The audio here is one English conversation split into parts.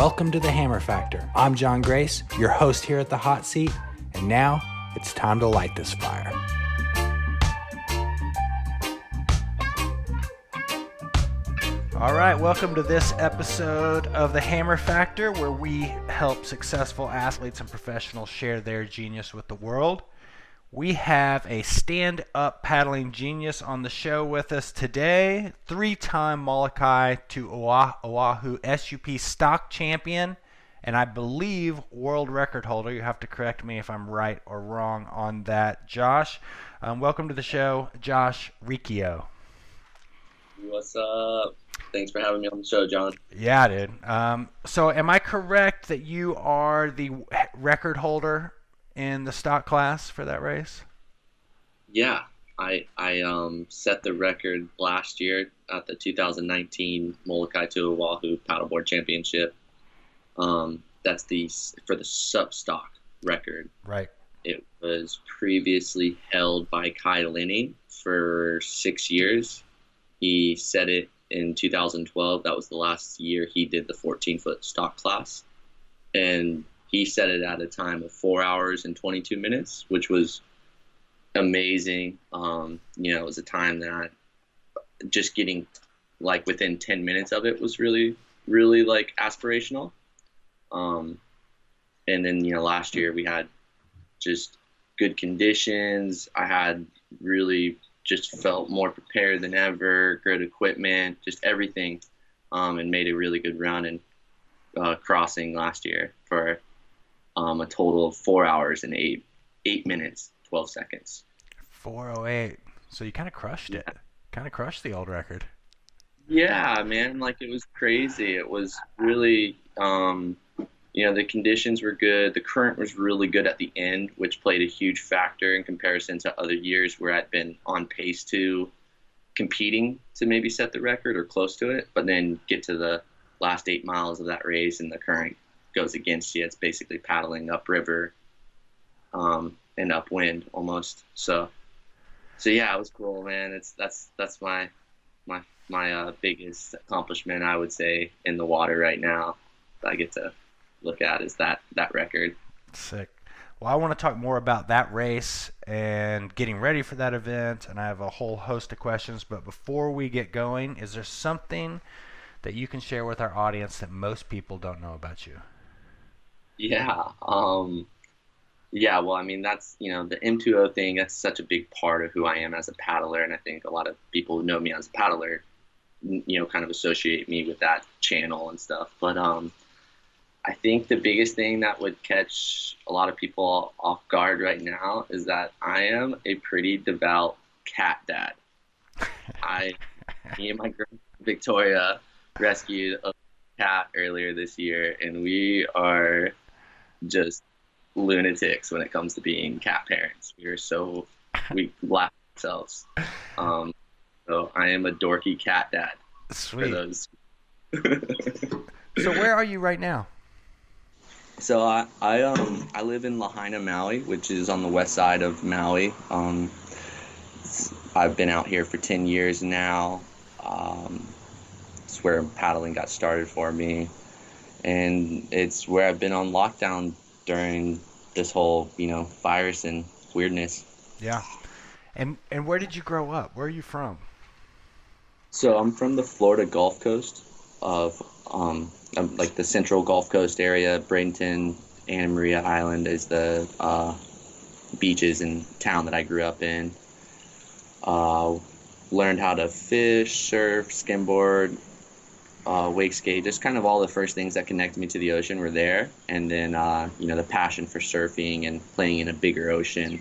Welcome to the Hammer Factor. I'm John Grace, your host here at the hot seat, and now it's time to light this fire. All right, welcome to this episode of the Hammer Factor, where we help successful athletes and professionals share their genius with the world. We have a stand-up paddling genius on the show with us today, three-time Molokai to Oahu SUP stock champion, and I believe world record holder. You have to correct me if I'm right or wrong on that, Josh. Welcome to the show, Josh Riccio. What's up? Thanks for having me on the show, John. Yeah, dude. So am I correct that you are the record holder in the stock class for that race? Yeah, I set the record last year at the 2019 Molokai to Oahu Paddleboard Championship. That's for the sub-stock record. Right. It was previously held by Kai Lenny for 6 years. He set it in 2012. That was the last year he did the 14-foot stock class. And he set it at a time of 4 hours and 22 minutes, which was amazing. It was a time that just getting like within 10 minutes of it was really, really like aspirational. And then, last year we had just good conditions. I had really just felt more prepared than ever, good equipment, just everything, and made a really good run and crossing last year for a total of 4 hours and 8 minutes, 12 seconds. 4:08. So you kind of crushed it. Kind of crushed the old record. Yeah, man. Like, it was crazy. It was really, the conditions were good. The current was really good at the end, which played a huge factor in comparison to other years where I'd been on pace to competing to maybe set the record or close to it, but then get to the last 8 miles of that race and the current goes against you. It's basically paddling upriver and upwind almost. So yeah, it was cool, man. That's my biggest accomplishment, I would say, in the water right now that I get to look at is that record. Sick. Well, I want to talk more about that race and getting ready for that event, and I have a whole host of questions. But before we get going, is there something that you can share with our audience that most people don't know about you? Yeah. Well, I mean, that's, the M2O thing, that's such a big part of who I am as a paddler. And I think a lot of people who know me as a paddler, kind of associate me with that channel and stuff. But I think the biggest thing that would catch a lot of people off guard right now is that I am a pretty devout cat dad. Me and my girl Victoria rescued a cat earlier this year, and we are just lunatics when it comes to being cat parents. We laugh at ourselves. So I am a dorky cat dad. Sweet. For those. So where are you right now? So I live in Lahaina, Maui, which is on the west side of Maui. I've been out here for 10 years now. It's where paddling got started for me, and it's where I've been on lockdown during this whole, virus and weirdness. Yeah. And where did you grow up? Where are you from? So I'm from the Florida Gulf Coast of like the central Gulf Coast area. Bradenton, Anna Maria Island is the beaches and town that I grew up in. Learned how to fish, surf, skimboard, wake skate, just kind of all the first things that connected me to the ocean were there. And then, the passion for surfing and playing in a bigger ocean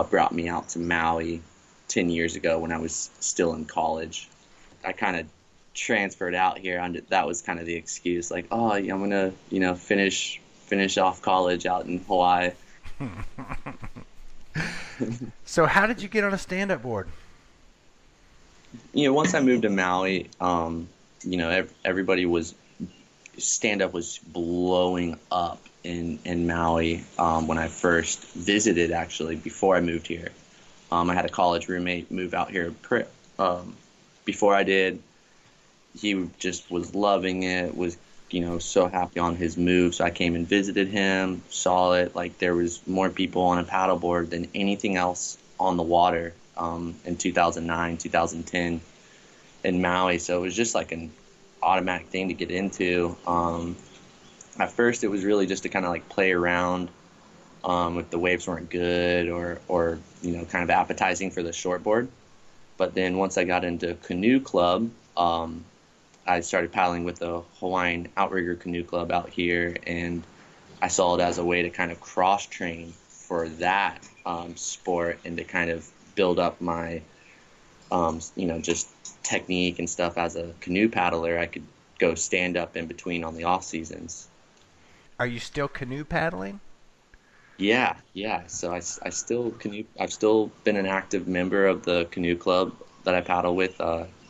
brought me out to Maui 10 years ago when I was still in college. I kind of transferred out here. That was kind of the excuse, like, I'm going to, finish off college out in Hawaii. So how did you get on a stand-up board? Once I moved to Maui, everybody stand-up was blowing up in Maui when I first visited, actually, before I moved here. I had a college roommate move out here before I did. He just was loving it, was so happy on his move. So I came and visited him, saw it. Like there was more people on a paddleboard than anything else on the water in 2009, 2010 in Maui. So it was just like an automatic thing to get into. At first, it was really just to kind of like play around if the waves weren't good or kind of appetizing for the shortboard. But then once I got into Canoe Club, I started paddling with the Hawaiian Outrigger Canoe Club out here, and I saw it as a way to kind of cross train for that sport and to kind of build up my, just technique and stuff as a canoe paddler. I could go stand up in between on the off seasons. Are you still canoe paddling? Yeah, yeah. So I still canoe. I've still been an active member of the canoe club that I paddle with.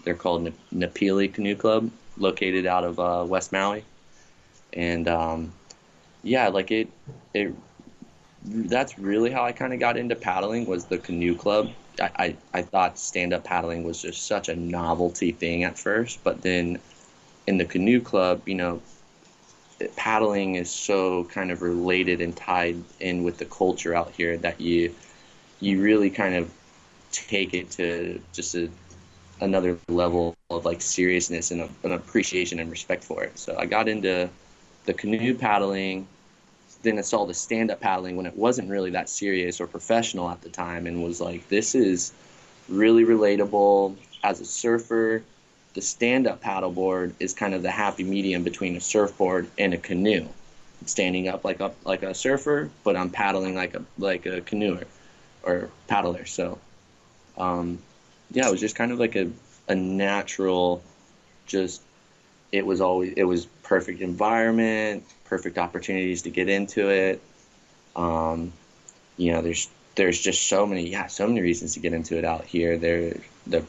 They're called Napili Canoe Club, located out of West Maui. And yeah, like it. That's really how I kind of got into paddling was the canoe club. I thought stand-up paddling was just such a novelty thing at first, but then in the canoe club, paddling is so kind of related and tied in with the culture out here that you really kind of take it to just another level of like seriousness and an appreciation and respect for it. So I got into the canoe paddling, then I saw the stand-up paddling when it wasn't really that serious or professional at the time, and was like, this is really relatable. As a surfer, the stand-up paddleboard is kind of the happy medium between a surfboard and a canoe. I'm standing up like a surfer, but I'm paddling like a canoer or paddler. So yeah, it was just kind of like a natural, just it was perfect environment, perfect opportunities to get into it. Um, there's just so many reasons to get into it out here. The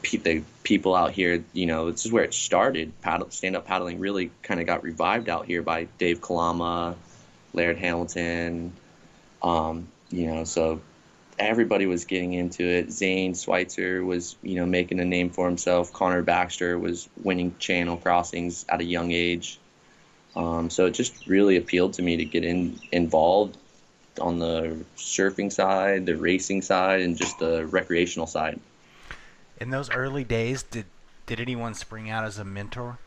people out here, this is where it started. Stand up paddling really kind of got revived out here by Dave Kalama, Laird Hamilton. So everybody was getting into it. Zane Schweitzer was, making a name for himself. Connor Baxter was winning channel crossings at a young age. So it just really appealed to me to get involved on the surfing side, the racing side, and just the recreational side. In those early days, did anyone spring out as a mentor?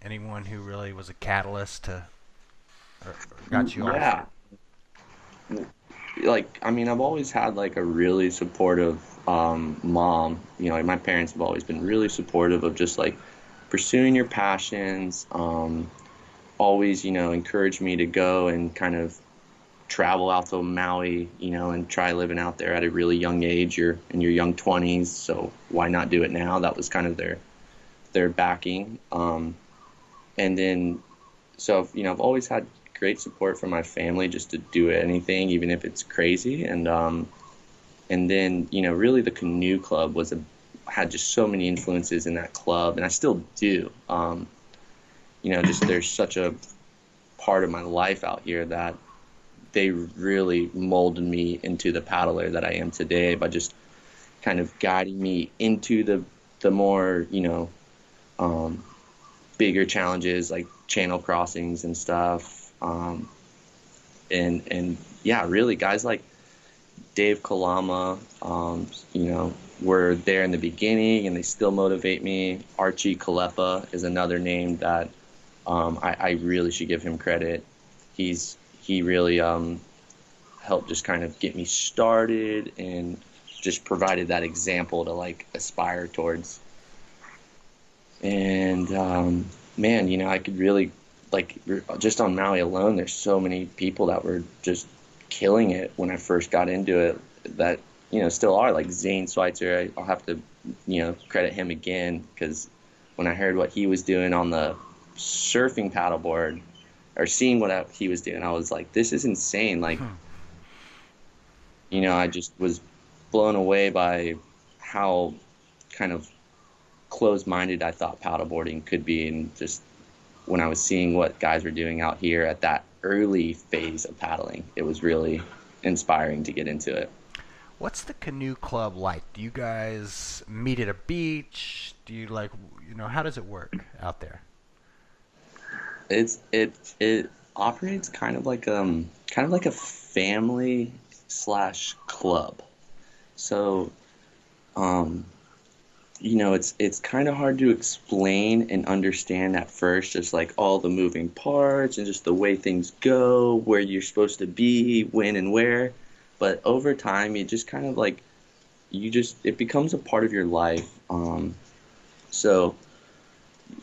Anyone who really was a catalyst to or got you off? Yeah. Like, I mean, I've always had like a really supportive mom. Like my parents have always been really supportive of just like pursuing your passions. Always, encouraged me to go and kind of travel out to Maui, and try living out there at a really young age. You're in your young 20s, so why not do it now? That was kind of their backing. And then, so, I've always had great support from my family just to do anything, even if it's crazy. And then, really the canoe club had just so many influences in that club, and I still do. Just there's such a part of my life out here that they really molded me into the paddler that I am today by just kind of guiding me into the more, bigger challenges like channel crossings and stuff. And yeah, really guys like Dave Kalama, were there in the beginning and they still motivate me. Archie Kalepa is another name that I really should give him credit. He really helped just kind of get me started and just provided that example to like aspire towards. And man, I could really like just on Maui alone, there's so many people that were just killing it when I first got into it that still are, like Zane Schweitzer. I'll have to credit him again because when I heard what he was doing on the surfing paddleboard or seeing what he was doing, I was like, this is insane. Like, I just was blown away by how kind of closed-minded I thought paddleboarding could be. And just when I was seeing what guys were doing out here at that early phase of paddling, it was really inspiring to get into it. What's the canoe club like? Do you guys meet at a beach? Do you how does it work out there? It operates kind of like a family slash club. So um it's kind of hard to explain and understand at first, just like all the moving parts and just the way things go, where you're supposed to be, when and where. But over time, you just kind of like it becomes a part of your life. So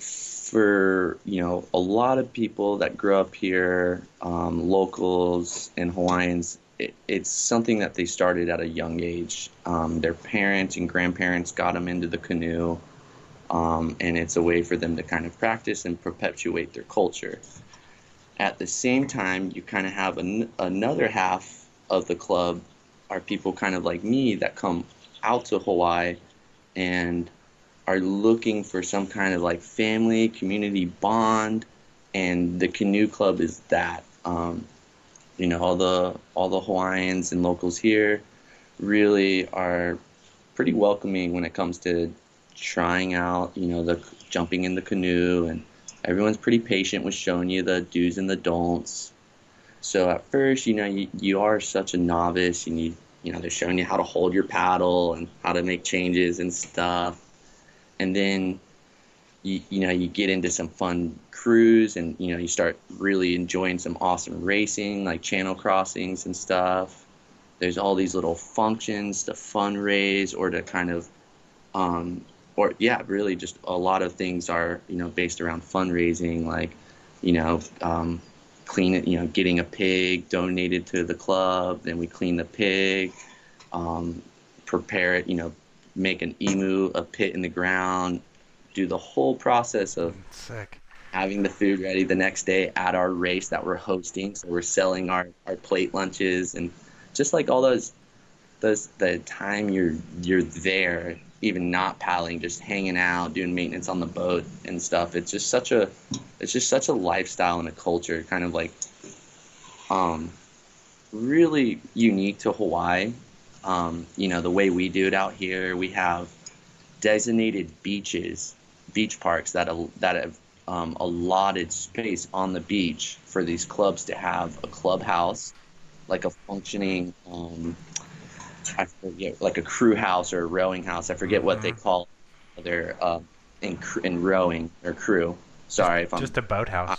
for a lot of people that grew up here, locals and Hawaiians, it's something that they started at a young age. Their parents and grandparents got them into the canoe, and it's a way for them to kind of practice and perpetuate their culture. At the same time, you kind of have another half of the club are people kind of like me that come out to Hawaii and are looking for some kind of like family community bond, and the canoe club is that. All the Hawaiians and locals here really are pretty welcoming when it comes to trying out, the jumping in the canoe, and everyone's pretty patient with showing you the do's and the don'ts. So at first, you are such a novice, and they're showing you how to hold your paddle and how to make changes and stuff. And then you get into some fun cruise, and you start really enjoying some awesome racing like channel crossings and stuff. There's all these little functions to fundraise or to kind of or yeah, really just a lot of things are based around fundraising, like you know clean it, getting a pig donated to the club, then we clean the pig, prepare it, make an emu a pit in the ground, do the whole process of Sick. having the food ready the next day at our race that we're hosting. So we're selling our plate lunches, and just like all those the time you're there, even not paddling, just hanging out, doing maintenance on the boat and stuff. It's just such a lifestyle and a culture, kind of like um really unique to Hawaii. The way we do it out here, we have designated beach parks that have allotted space on the beach for these clubs to have a clubhouse, like a functioning, I forget, like a crew house or a rowing house. I forget what they Hmm. call their in rowing or crew. Just Sorry if I'm just a boathouse.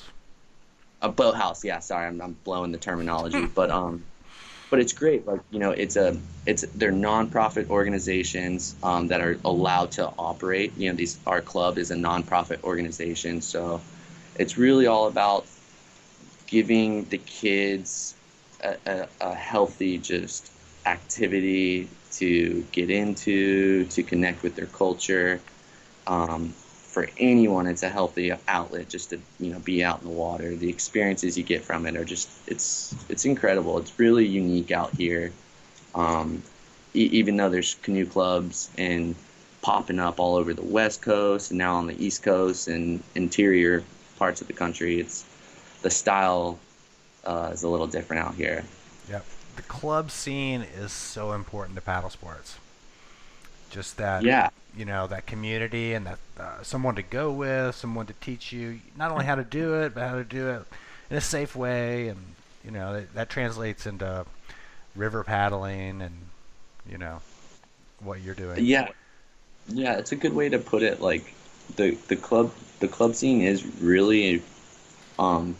a boathouse. Yeah, sorry, I'm blowing the terminology, but it's great. Like they're nonprofit organizations that are allowed to operate. These our club is a nonprofit organization, so it's really all about giving the kids a healthy just activity to get into, to connect with their culture. For anyone, it's a healthy outlet just to be out in the water. The experiences you get from it are just it's incredible. It's really unique out here. Um, Even though there's canoe clubs and popping up all over the West Coast and now on the East Coast and interior parts of the country, it's the style is a little different out here. Yep. The club scene is so important to paddle sports. Just that, Yeah, that community and that someone to go with, someone to teach you not only how to do it, but how to do it in a safe way. And, that translates into river paddling and, you know, what you're doing. yeah, yeah. It's a good way to put it. Like the club scene is really um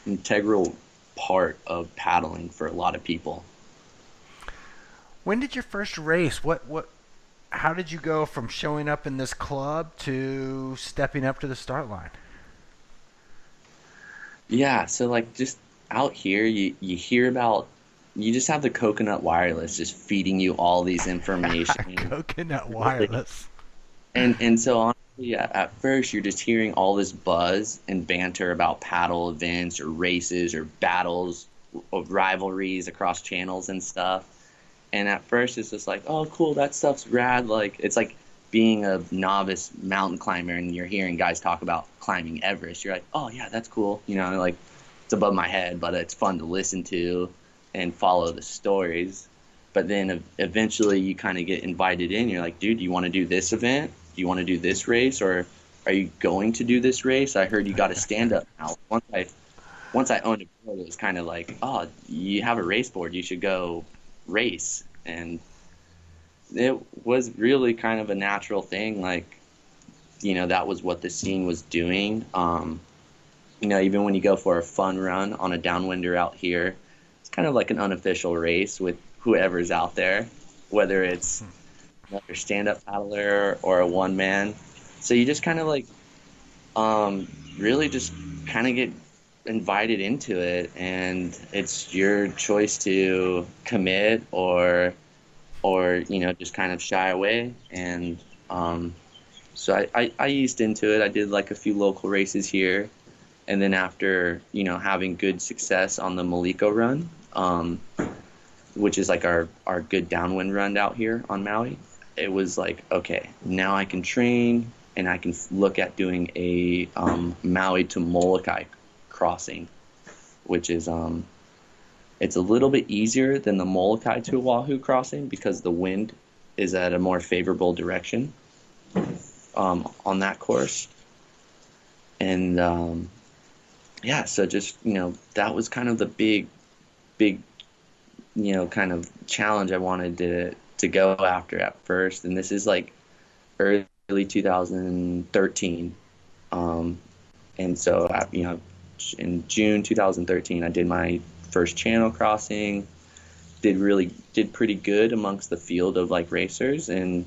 integral part of paddling for a lot of people. When did your first race? How did you go from showing up in this club to stepping up to the start line? Yeah, so like just out here, you hear about you just have the coconut wireless just feeding you all these information. Coconut Really. wireless. And so honestly, at first you're just hearing all this buzz and banter about paddle events or races or battles of rivalries across channels and stuff. And at first it's just like, oh cool, that stuff's rad. Like it's like being a novice mountain climber and you're hearing guys talk about climbing Everest. You're like, oh yeah, that's cool. Like it's above my head, but it's fun to listen to and follow the stories. But then eventually you kind of get invited in. You're like, dude, do you want to do this event? Do you want to do this race? Or are you going to do this race? I heard you got a stand up now. Once I owned a board, it was kind of like, oh, you have a race board, you should go race. And it was really kind of a natural thing. Like, that was what the scene was doing. Even when you go for a fun run on a downwinder out here, it's kind of like an unofficial race with whoever's out there, whether it's another stand-up paddler or a one man. So you just kind of like really just kind of get invited into it, and it's your choice to commit or just kind of shy away. And so I eased into it. I did like a few local races here, and then after having good success on the Maliko run, which is like our good downwind run out here on Maui, it was like, okay, now I can train and I can look at doing a Maui to Molokai crossing, which is it's a little bit easier than the Molokai to Oahu crossing because the wind is at a more favorable direction on that course. And yeah, so just that was kind of the big kind of challenge I wanted to go after at first. And this is like early 2013. And so in June 2013 I did my first channel crossing, did pretty good amongst the field of like racers, and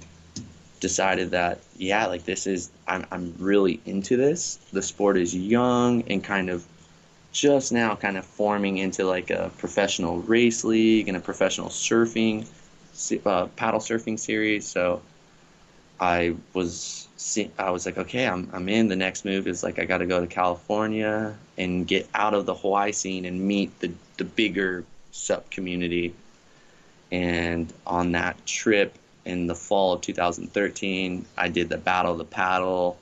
decided that like I'm really into this. The sport is young and kind of just now kind of forming into like a professional race league and a professional surfing paddle surfing series. So I was like, okay, I'm in. The next move is like I got to go to California and get out of the Hawaii scene and meet the bigger sup community. And on that trip in the fall of 2013, I did the Battle of the Paddle.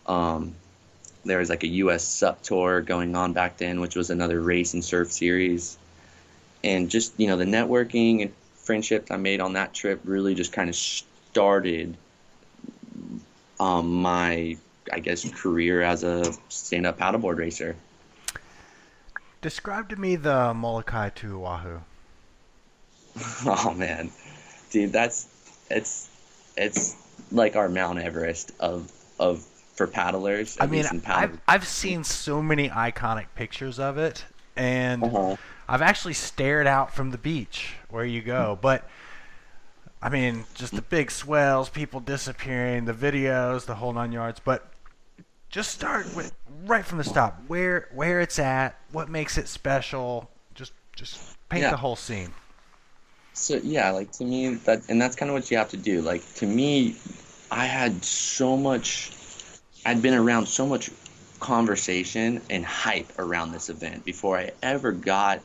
There was like a U.S. sup tour going on back then, which was another race and surf series. And just the networking and friendship I made on that trip really just kind of started my, I guess, career as a stand-up paddleboard racer. Describe to me the Molokai to Oahu. Oh man, dude, it's like our Mount Everest of for paddlers, I at mean, least in I've seen so many iconic pictures of it, and Uh-huh. I've actually stared out from the beach where you go. But I mean, just the big swells, people disappearing, the videos, the whole 9 yards. But just start with right from the stop, where it's at, what makes it special. Just paint Yeah. the whole scene. So yeah, like to me that's kind of what you have to do. Like to me, I'd been around so much conversation and hype around this event before I ever got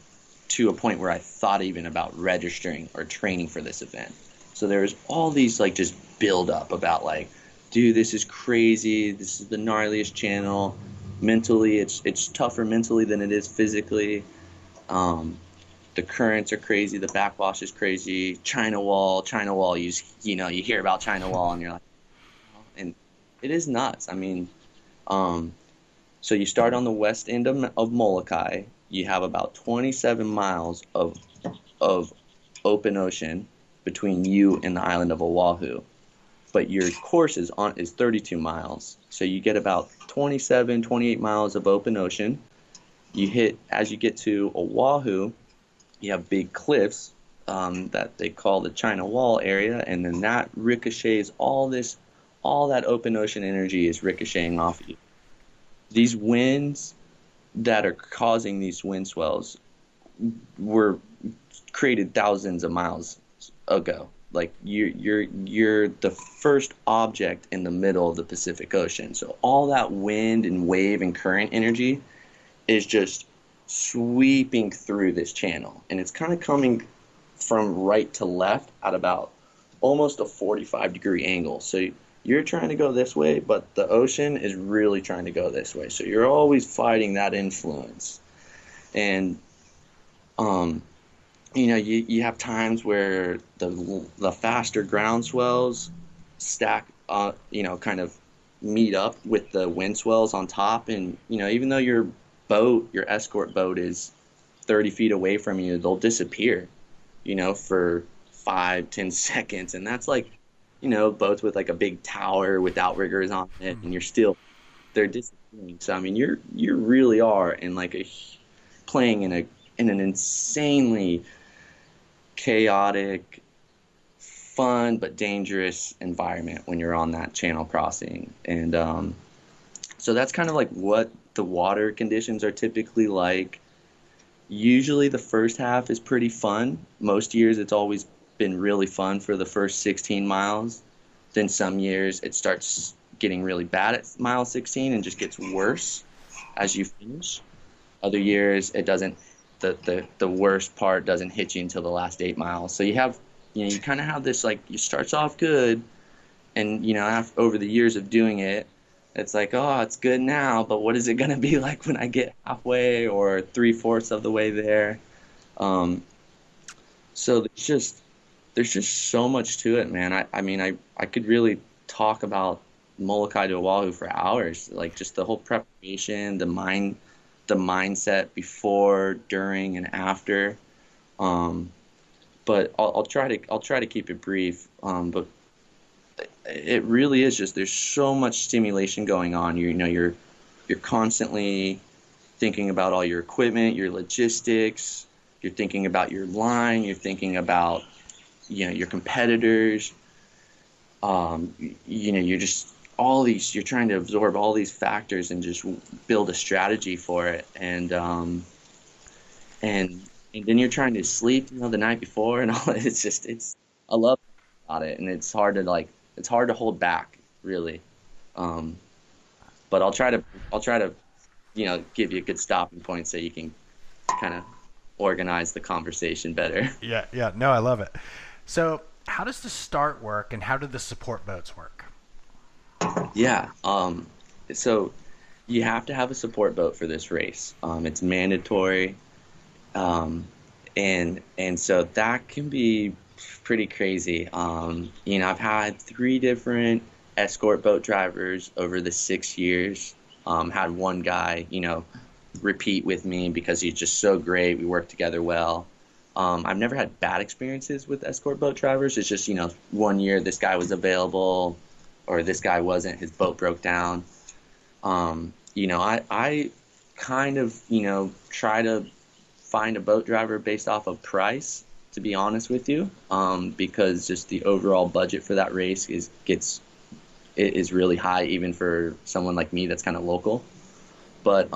to a point where I thought even about registering or training for this event. So there was all these like just build up about like, dude, this is crazy. This is the gnarliest channel. Mentally, it's tougher mentally than it is physically. The currents are crazy. The backwash is crazy. China Wall. You hear about China Wall and you're like, oh, and it is nuts. I mean, so you start on the west end of Molokai. You have about 27 miles of open ocean between you and the island of Oahu. But your course is 32 miles. So you get about 27, 28 miles of open ocean. As you get to Oahu, you have big cliffs that they call the China Wall area, and then that ricochets all that open ocean energy is ricocheting off of you. These winds that are causing these wind swells were created thousands of miles ago. Like you're the first object in the middle of the Pacific Ocean. So all that wind and wave and current energy is just sweeping through this channel, and it's kind of coming from right to left at about almost a 45-degree angle. So you're trying to go this way, but the ocean is really trying to go this way. So you're always fighting that influence. And you have times where the faster ground swells stack kind of meet up with the wind swells on top, and even though your escort boat is 30 feet away from you, they'll disappear, for 5-10 seconds. And that's like, boats with like a big tower with outriggers on it, and they're disappearing. So I mean, you really are in like playing in an insanely chaotic, fun but dangerous environment when you're on that channel crossing. And so that's kind of like what the water conditions are typically like. Usually the first half is pretty fun. Most years it's always been really fun for the first 16 miles. Then some years it starts getting really bad at mile 16 and just gets worse as you finish. Other years it doesn't, the worst part doesn't hit you until the last 8 miles. So you kind of have this, like, you starts off good, and over the years of doing it, it's like, oh, it's good now, but what is it going to be like when I get halfway or 3/4 of the way there? So there's just so much to it, man. I mean, I could really talk about Molokai to Oahu for hours, like just the whole preparation, the mindset before, during, and after. But I'll try to keep it brief. But it really is just, there's so much stimulation going on. You're constantly thinking about all your equipment, your logistics. You're thinking about your line. You're thinking about your competitors. You're just you're trying to absorb all these factors and just build a strategy for it. And then you're trying to sleep, the night before, and all. I love about it, and it's hard to hold back, really. But I'll try to give you a good stopping point so you can kind of organize the conversation better. Yeah, yeah. No, I love it. So, how does the start work, and how do the support boats work? Yeah. So you have to have a support boat for this race. It's mandatory. And so that can be pretty crazy. I've had 3 different escort boat drivers over the 6 years. Had one guy, repeat with me because he's just so great. We work together well. I've never had bad experiences with escort boat drivers. It's just, one year this guy was available or this guy wasn't, his boat broke down. I kind of, try to find a boat driver based off of price, to be honest with you, because just the overall budget for that race is really high, even for someone like me that's kind of local. But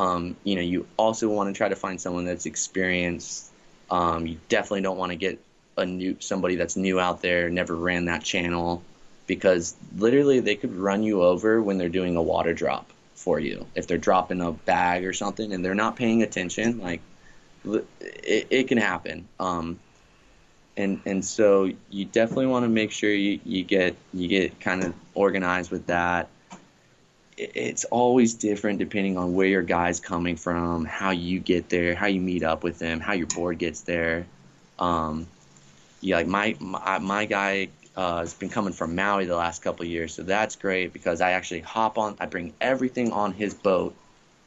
you also want to try to find someone that's experienced. You definitely don't want to get somebody that's new out there, never ran that channel, because literally they could run you over when they're doing a water drop for you. If they're dropping a bag or something and they're not paying attention, like, it can happen. And so you definitely want to make sure you get kind of organized with that. It's always different depending on where your guy's coming from, how you get there, how you meet up with them, how your board gets there. Like my guy has been coming from Maui the last couple of years, so that's great because I actually I bring everything on his boat.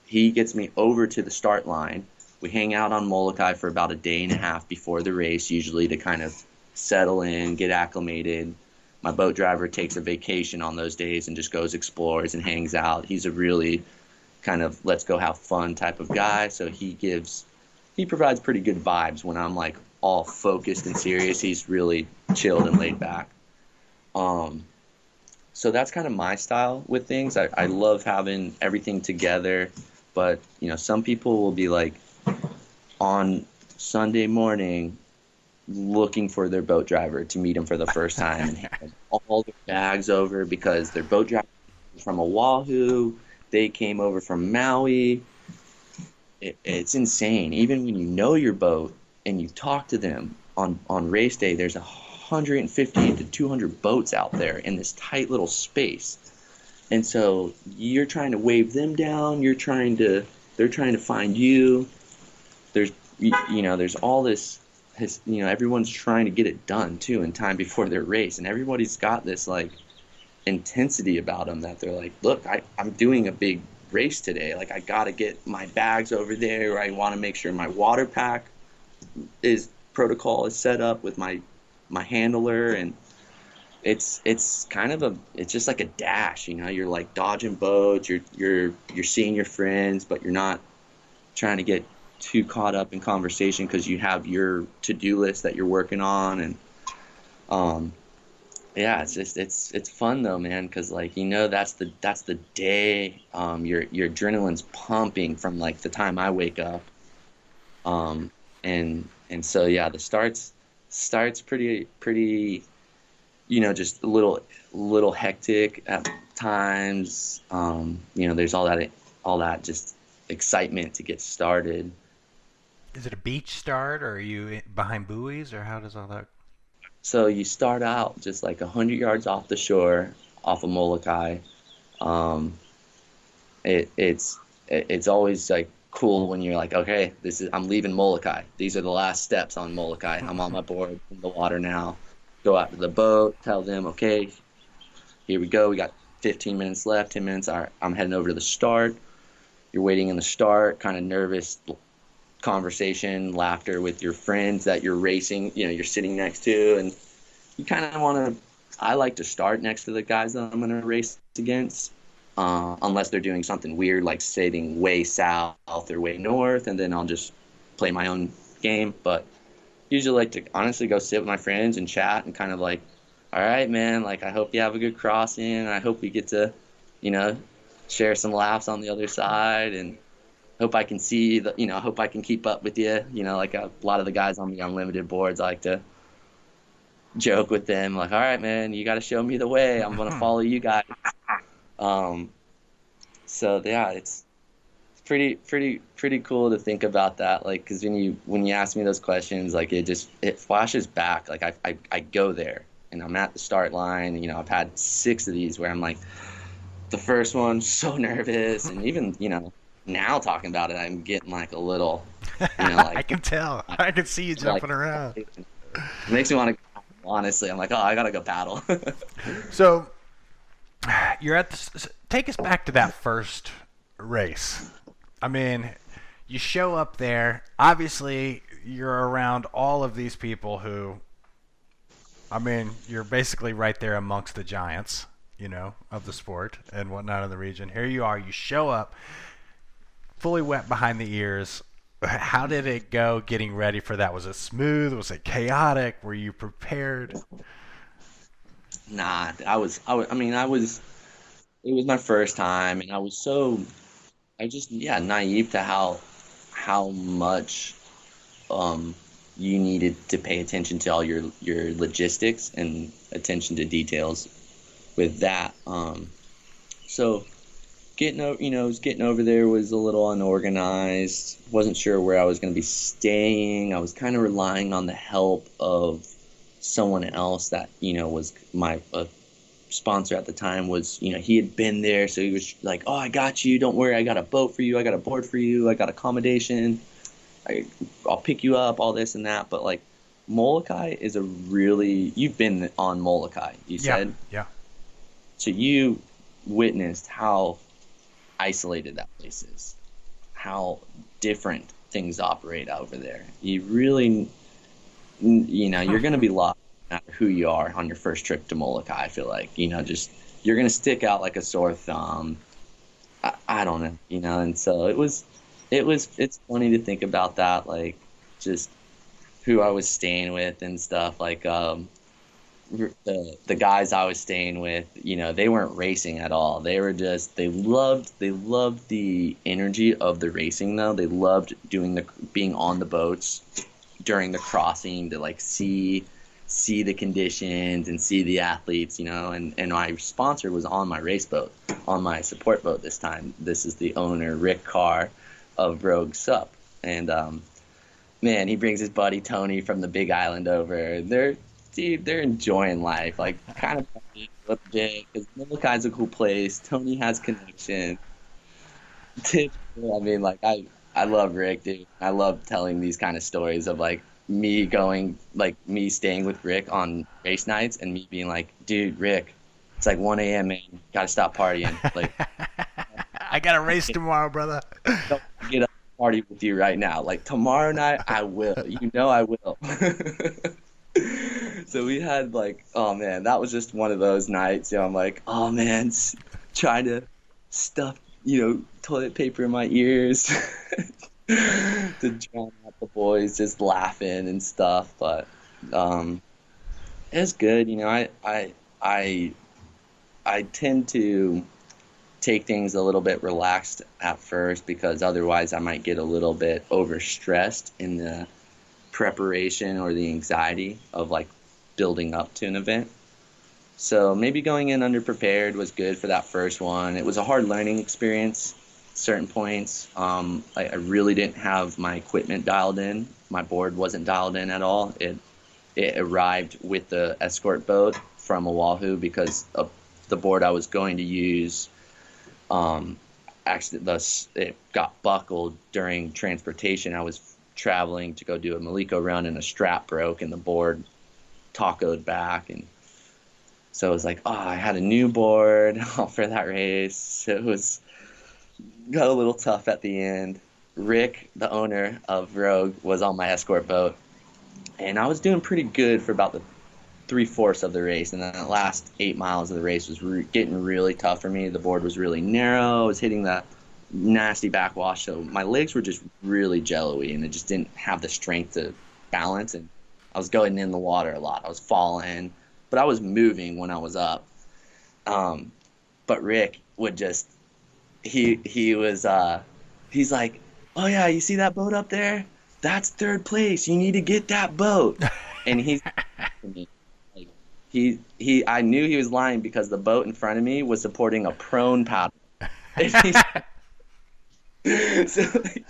He gets me over to the start line. We hang out on Molokai for about a day and a half before the race, usually to kind of settle in, get acclimated. My boat driver takes a vacation on those days and just goes, explores, and hangs out. He's a really kind of let's go have fun type of guy. So he provides pretty good vibes when I'm like all focused and serious. He's really chilled and laid back. So that's kind of my style with things. I love having everything together, but some people will be like on Sunday morning looking for their boat driver to meet him for the first time and hand all their bags over because their boat driver from Oahu, they came over from Maui. It's insane. Even when you know your boat and you talk to them on race day, there's 150 to 200 boats out there in this tight little space. And so you're trying to wave them down, they're trying to find you. There's all this, everyone's trying to get it done too in time before their race, and everybody's got this like intensity about them that they're like, look, I'm doing a big race today. Like, I got to get my bags over there. Or I want to make sure my water pack protocol is set up with my handler. And it's kind of it's just like a dash, you're like dodging boats, you're seeing your friends, but you're not trying to get too caught up in conversation because you have your to-do list that you're working on. And yeah, it's fun though, man, because like that's the day. Your adrenaline's pumping from like the time I wake up. And so yeah, the starts pretty, just a little hectic at times. There's all that just excitement to get started. Is it a beach start, or are you behind buoys, or how does all that? So you start out just like 100 yards off the shore, off of Molokai. Um, it's always like cool when you're like, okay, I'm leaving Molokai. These are the last steps on Molokai. I'm on my board in the water now. Go out to the boat, tell them, okay, here we go. We got 15 minutes left, 10 minutes. All right, I'm heading over to the start. You're waiting in the start, kind of nervous conversation, laughter with your friends that you're racing, you're sitting next to. And you kind of I like to start next to the guys that I'm going to race against, unless they're doing something weird, like sailing way south or way north, and then I'll just play my own game. But usually like to honestly go sit with my friends and chat and kind of like, all right, man, like I hope you have a good crossing. I hope we get to, share some laughs on the other side, and hope I can see I hope I can keep up with you. Like a lot of the guys on the unlimited boards, I like to joke with them like, all right, man, you got to show me the way. I'm going to follow you guys. So yeah, it's pretty cool to think about that. Like, cause when you ask me those questions, like it flashes back. Like I go there and I'm at the start line, and, I've had 6 of these where I'm like, the first one, so nervous. And even, now talking about it, I'm getting like a little, like I can tell. I can see you jumping around. It makes me want to, honestly, I'm like, oh, I got to go paddle. So you're at take us back to that first race. I mean, you show up there. Obviously, you're around all of these people who, I mean, you're basically right there amongst the giants, of the sport and whatnot in the region. Here you are. You show up fully wet behind the ears. How did it go getting ready for that? Was it smooth? Was it chaotic? Were you prepared? Nah, it was my first time, and I just, yeah, naive to how much you needed to pay attention to all your logistics and attention to details with that. So getting over there was a little unorganized. Wasn't sure where I was going to be staying. I was kind of relying on the help of someone else that was my sponsor at the time. Was he had been there, so he was like, oh, I got you, don't worry, I got a boat for you, I got a board for you, I got accommodation, I'll pick you up, all this and that. But like, Molokai is you've been on Molokai, you said? Yeah. So you witnessed how isolated that place is, how different things operate over there. You really, you're going to be lost no matter who you are on your first trip to Molokai. I feel like, just you're going to stick out like a sore thumb. I don't know, and so it's funny to think about that, like just who I was staying with and stuff. Like, the guys I was staying with, they weren't racing at all. They were just, they loved the energy of the racing though. They loved being on the boats during the crossing to like see the conditions and see the athletes, and my sponsor was on my race boat, on my support boat this time. This is the owner, Rick Carr of Rogue Sup. And, man, he brings his buddy Tony from the Big Island over. They're enjoying life, like kind of a little bit, because Molokai's a cool place. Tony has connection. I mean, like I love Rick, dude. I love telling these kind of stories of like me staying with Rick on race nights and me being like, dude, Rick, It's like 1 a.m., man. Got to stop partying. Like, I got a race tomorrow, brother. don't get up and party with you right now. Like, tomorrow night, I will. You know I will. So we had like, oh man, that was just one of those nights. I'm like, oh man, trying to stuff, toilet paper in my ears to drown out the boys just laughing and stuff. But um, it's good. I I tend to take things a little bit relaxed at first because otherwise I might get a little bit overstressed in the preparation or the anxiety of like building up to an event. So maybe going in underprepared was good for that first one. It was a hard learning experience at certain points. I really didn't have my equipment dialed in. My board wasn't dialed in at all. It arrived with the escort boat from Oahu because of the board I was going to use. Actually, it got buckled during transportation. I was traveling to go do a Maliko run and a strap broke and the board tacoed back, and so it was like, oh, I had a new board for that race. It got a little tough at the end. Rick, the owner of Rogue, was on my escort boat, and I was doing pretty good for about the 3/4 of the race, and then the last 8 miles of the race was getting really tough for me. The board was really narrow. I was hitting the nasty backwash, so my legs were just really jello-y, and it just didn't have the strength to balance, and I was going in the water a lot. I was falling, but I was moving when I was up. But Rick would just he's like, oh yeah, you see that boat up there? That's third place. You need to get that boat. And he's like, I knew he was lying because the boat in front of me was supporting a prone paddle. So like,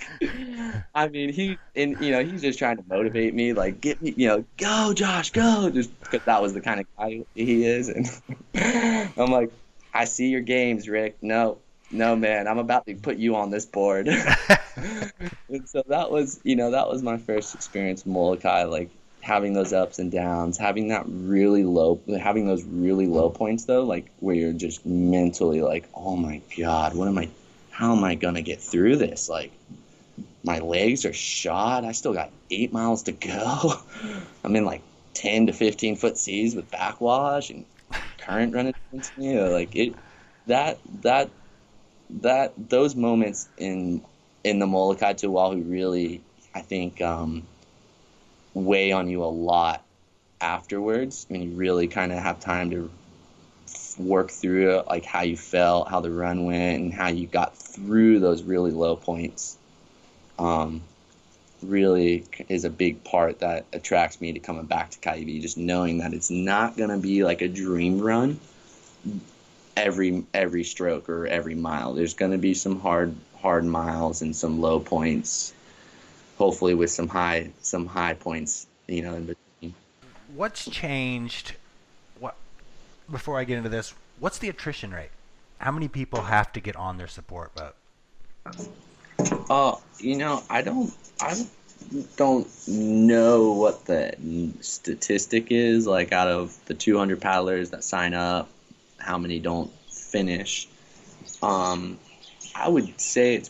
I mean, he's just trying to motivate me, like, get me, go Josh, go, just because that was the kind of guy he is. And I'm like, I see your games, Rick. No, man, I'm about to put you on this board. And so that was my first experience with Molokai, like having those ups and downs, having those really low points though, like where you're just mentally like, oh my God, how am I gonna get through this? Like, my legs are shot. I still got 8 miles to go. I'm in like 10 to 15 foot seas with backwash and current running against me. Like those moments in the Molokai to Oahu really, I think, weigh on you a lot afterwards. I mean, you really kind of have time to work through it, like how you felt, how the run went, and how you got through those really low points. Really is a big part that attracts me to coming back to Kaiwi, just knowing that it's not going to be like a dream run every stroke or every mile. There's going to be some hard miles and some low points, hopefully with some high points, in between. What's changed? Before I get into this, what's the attrition rate? How many people have to get on their support boat? I don't know what the statistic is, like out of the 200 paddlers that sign up, how many don't finish. I would say it's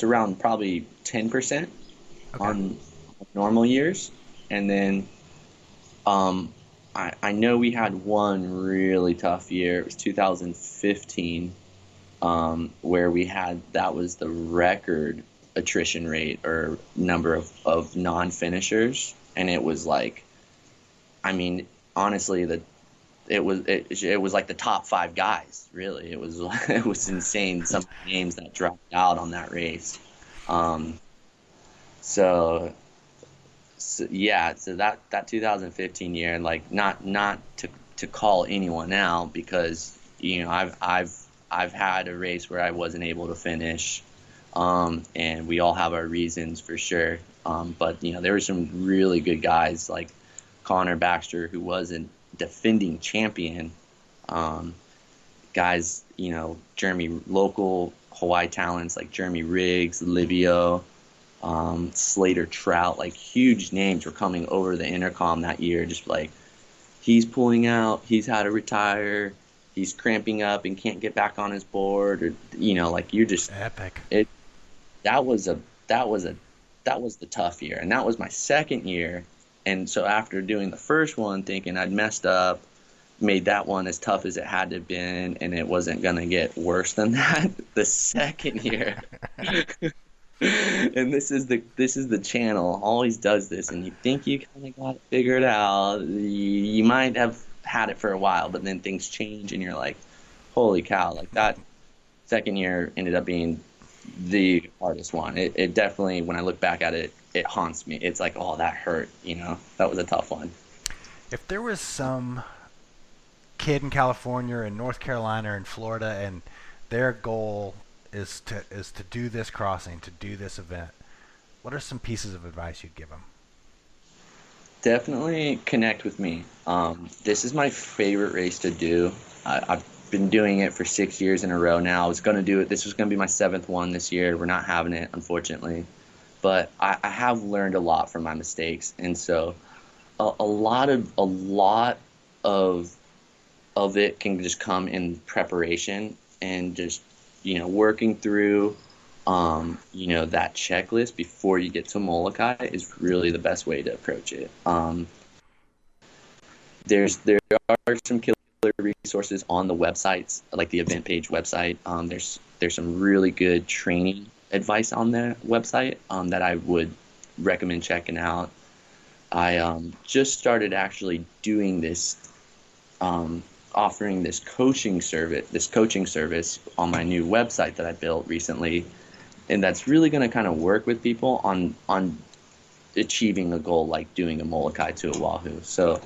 around probably 10% on normal years. And then I know we had one really tough year. It was 2015, where that was the record attrition rate or number of non-finishers. And it was like, I mean, honestly, it was like the top 5 guys, really. It was insane, some names that dropped out on that race. So that 2015 year, and like not to call anyone out, because I've had a race where I wasn't able to finish, and we all have our reasons for sure. But there were some really good guys like Connor Baxter, who was a defending champion. Guys, Jeremy, local Hawaii talents like Jeremy Riggs, Livio, Slater Trout, like huge names were coming over the intercom that year, just like he's pulling out, he's had to retire, he's cramping up and can't get back on his board, or like you're just Epic. it. That was a that was a that was the tough year, and that was my second year. And so after doing the first one, thinking I'd messed up, made that one as tough as it had to have been, and it wasn't gonna get worse than that. The second year, and this is the channel always does this, and you think you kind of got it figured out. You might have had it for a while, but then things change, and you're like, holy cow! Like that second year ended up being the hardest one. It definitely, when I look back at it, it haunts me. It's like, oh, that hurt. That was a tough one. If there was some kid in California or in North Carolina or in Florida, and their goal is to do this crossing, to do this event, what are some pieces of advice you'd give them? Definitely connect with me. This is my favorite race to do. I've been doing it for 6 years in a row now. I was going to do it. This was going to be my seventh one this year. We're not having it, unfortunately. But I have learned a lot from my mistakes, and so a lot of it can just come in preparation and just working through that checklist before you get to Molokai is really the best way to approach it. There are some killer resources on the websites, like the event page website. There's some really good training advice on their website that I would recommend checking out. I just started actually doing this, offering this coaching service on my new website that I built recently, and that's really going to kind of work with people on achieving a goal like doing a Molokai to Oahu. So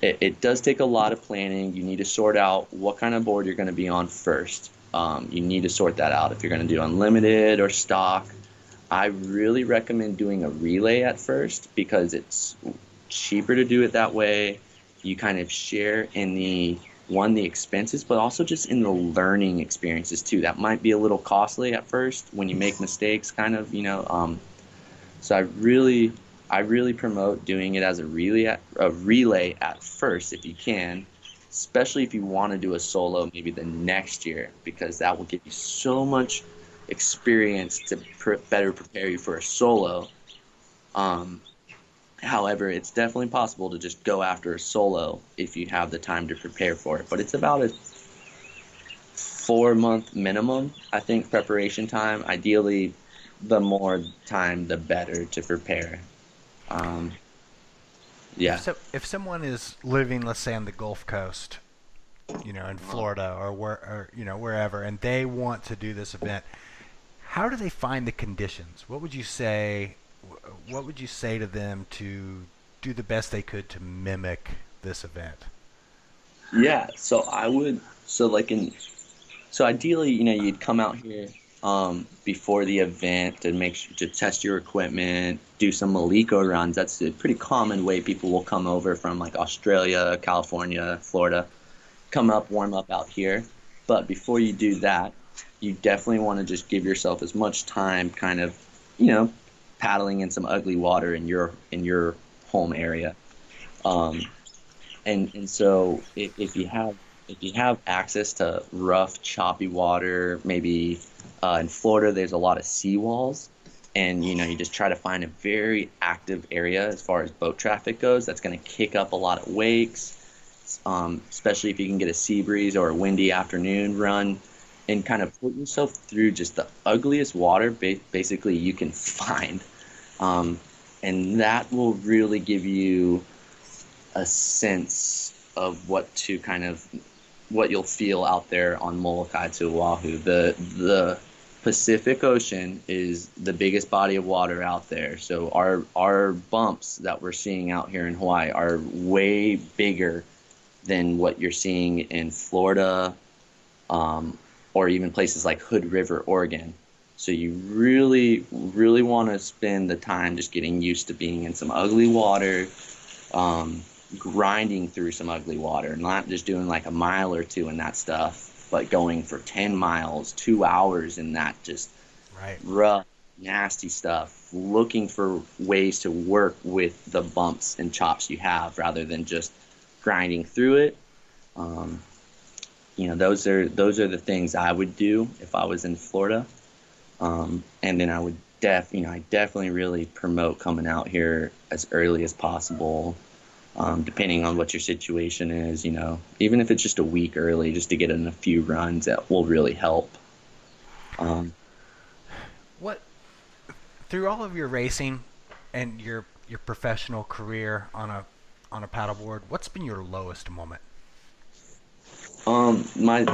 it does take a lot of planning. You need to sort out what kind of board you're going to be on first. You need to sort that out if you're going to do unlimited or stock. I really recommend doing a relay at first because it's cheaper to do it that way. You kind of share in the expenses, but also just in the learning experiences too. That might be a little costly at first when you make mistakes, kind of, So I really promote doing it as a relay at first if you can, especially if you want to do a solo maybe the next year, because that will give you so much experience to better prepare you for a solo. However, it's definitely possible to just go after a solo if you have the time to prepare for it. But it's about a 4-month minimum, I think, preparation time. Ideally, the more time, the better to prepare. Yeah. So if someone is living, let's say, on the Gulf Coast, in Florida or wherever, and they want to do this event, how do they find the conditions? What would you say to them to do the best they could to mimic this event? Yeah, so ideally, you'd come out here before the event to test your equipment, do some Maliko runs. That's a pretty common way people will come over from like Australia, California, Florida, come up, warm up out here. But before you do that, you definitely want to just give yourself as much time kind of, paddling in some ugly water in your home area. And so if you have access to rough, choppy water, maybe in Florida there's a lot of seawalls, and you just try to find a very active area as far as boat traffic goes that's going to kick up a lot of wakes, especially if you can get a sea breeze or a windy afternoon run, and kind of put yourself through just the ugliest water basically you can find. And that will really give you a sense of what you'll feel out there on Molokai to Oahu. The Pacific Ocean is the biggest body of water out there. So our bumps that we're seeing out here in Hawaii are way bigger than what you're seeing in Florida, or even places like Hood River, Oregon. So you really, really want to spend the time just getting used to being in some ugly water, grinding through some ugly water, not just doing like a mile or two in that stuff, but going for 10 miles, 2 hours in that just rough, nasty stuff, looking for ways to work with the bumps and chops you have rather than just grinding through it. Um, those are the things I would do if I was in Florida. And then I definitely really promote coming out here as early as possible, depending on what your situation is, even if it's just a week early, just to get in a few runs, that will really help. Um, What through all of your racing and your professional career on a paddleboard, what's been your lowest moment? my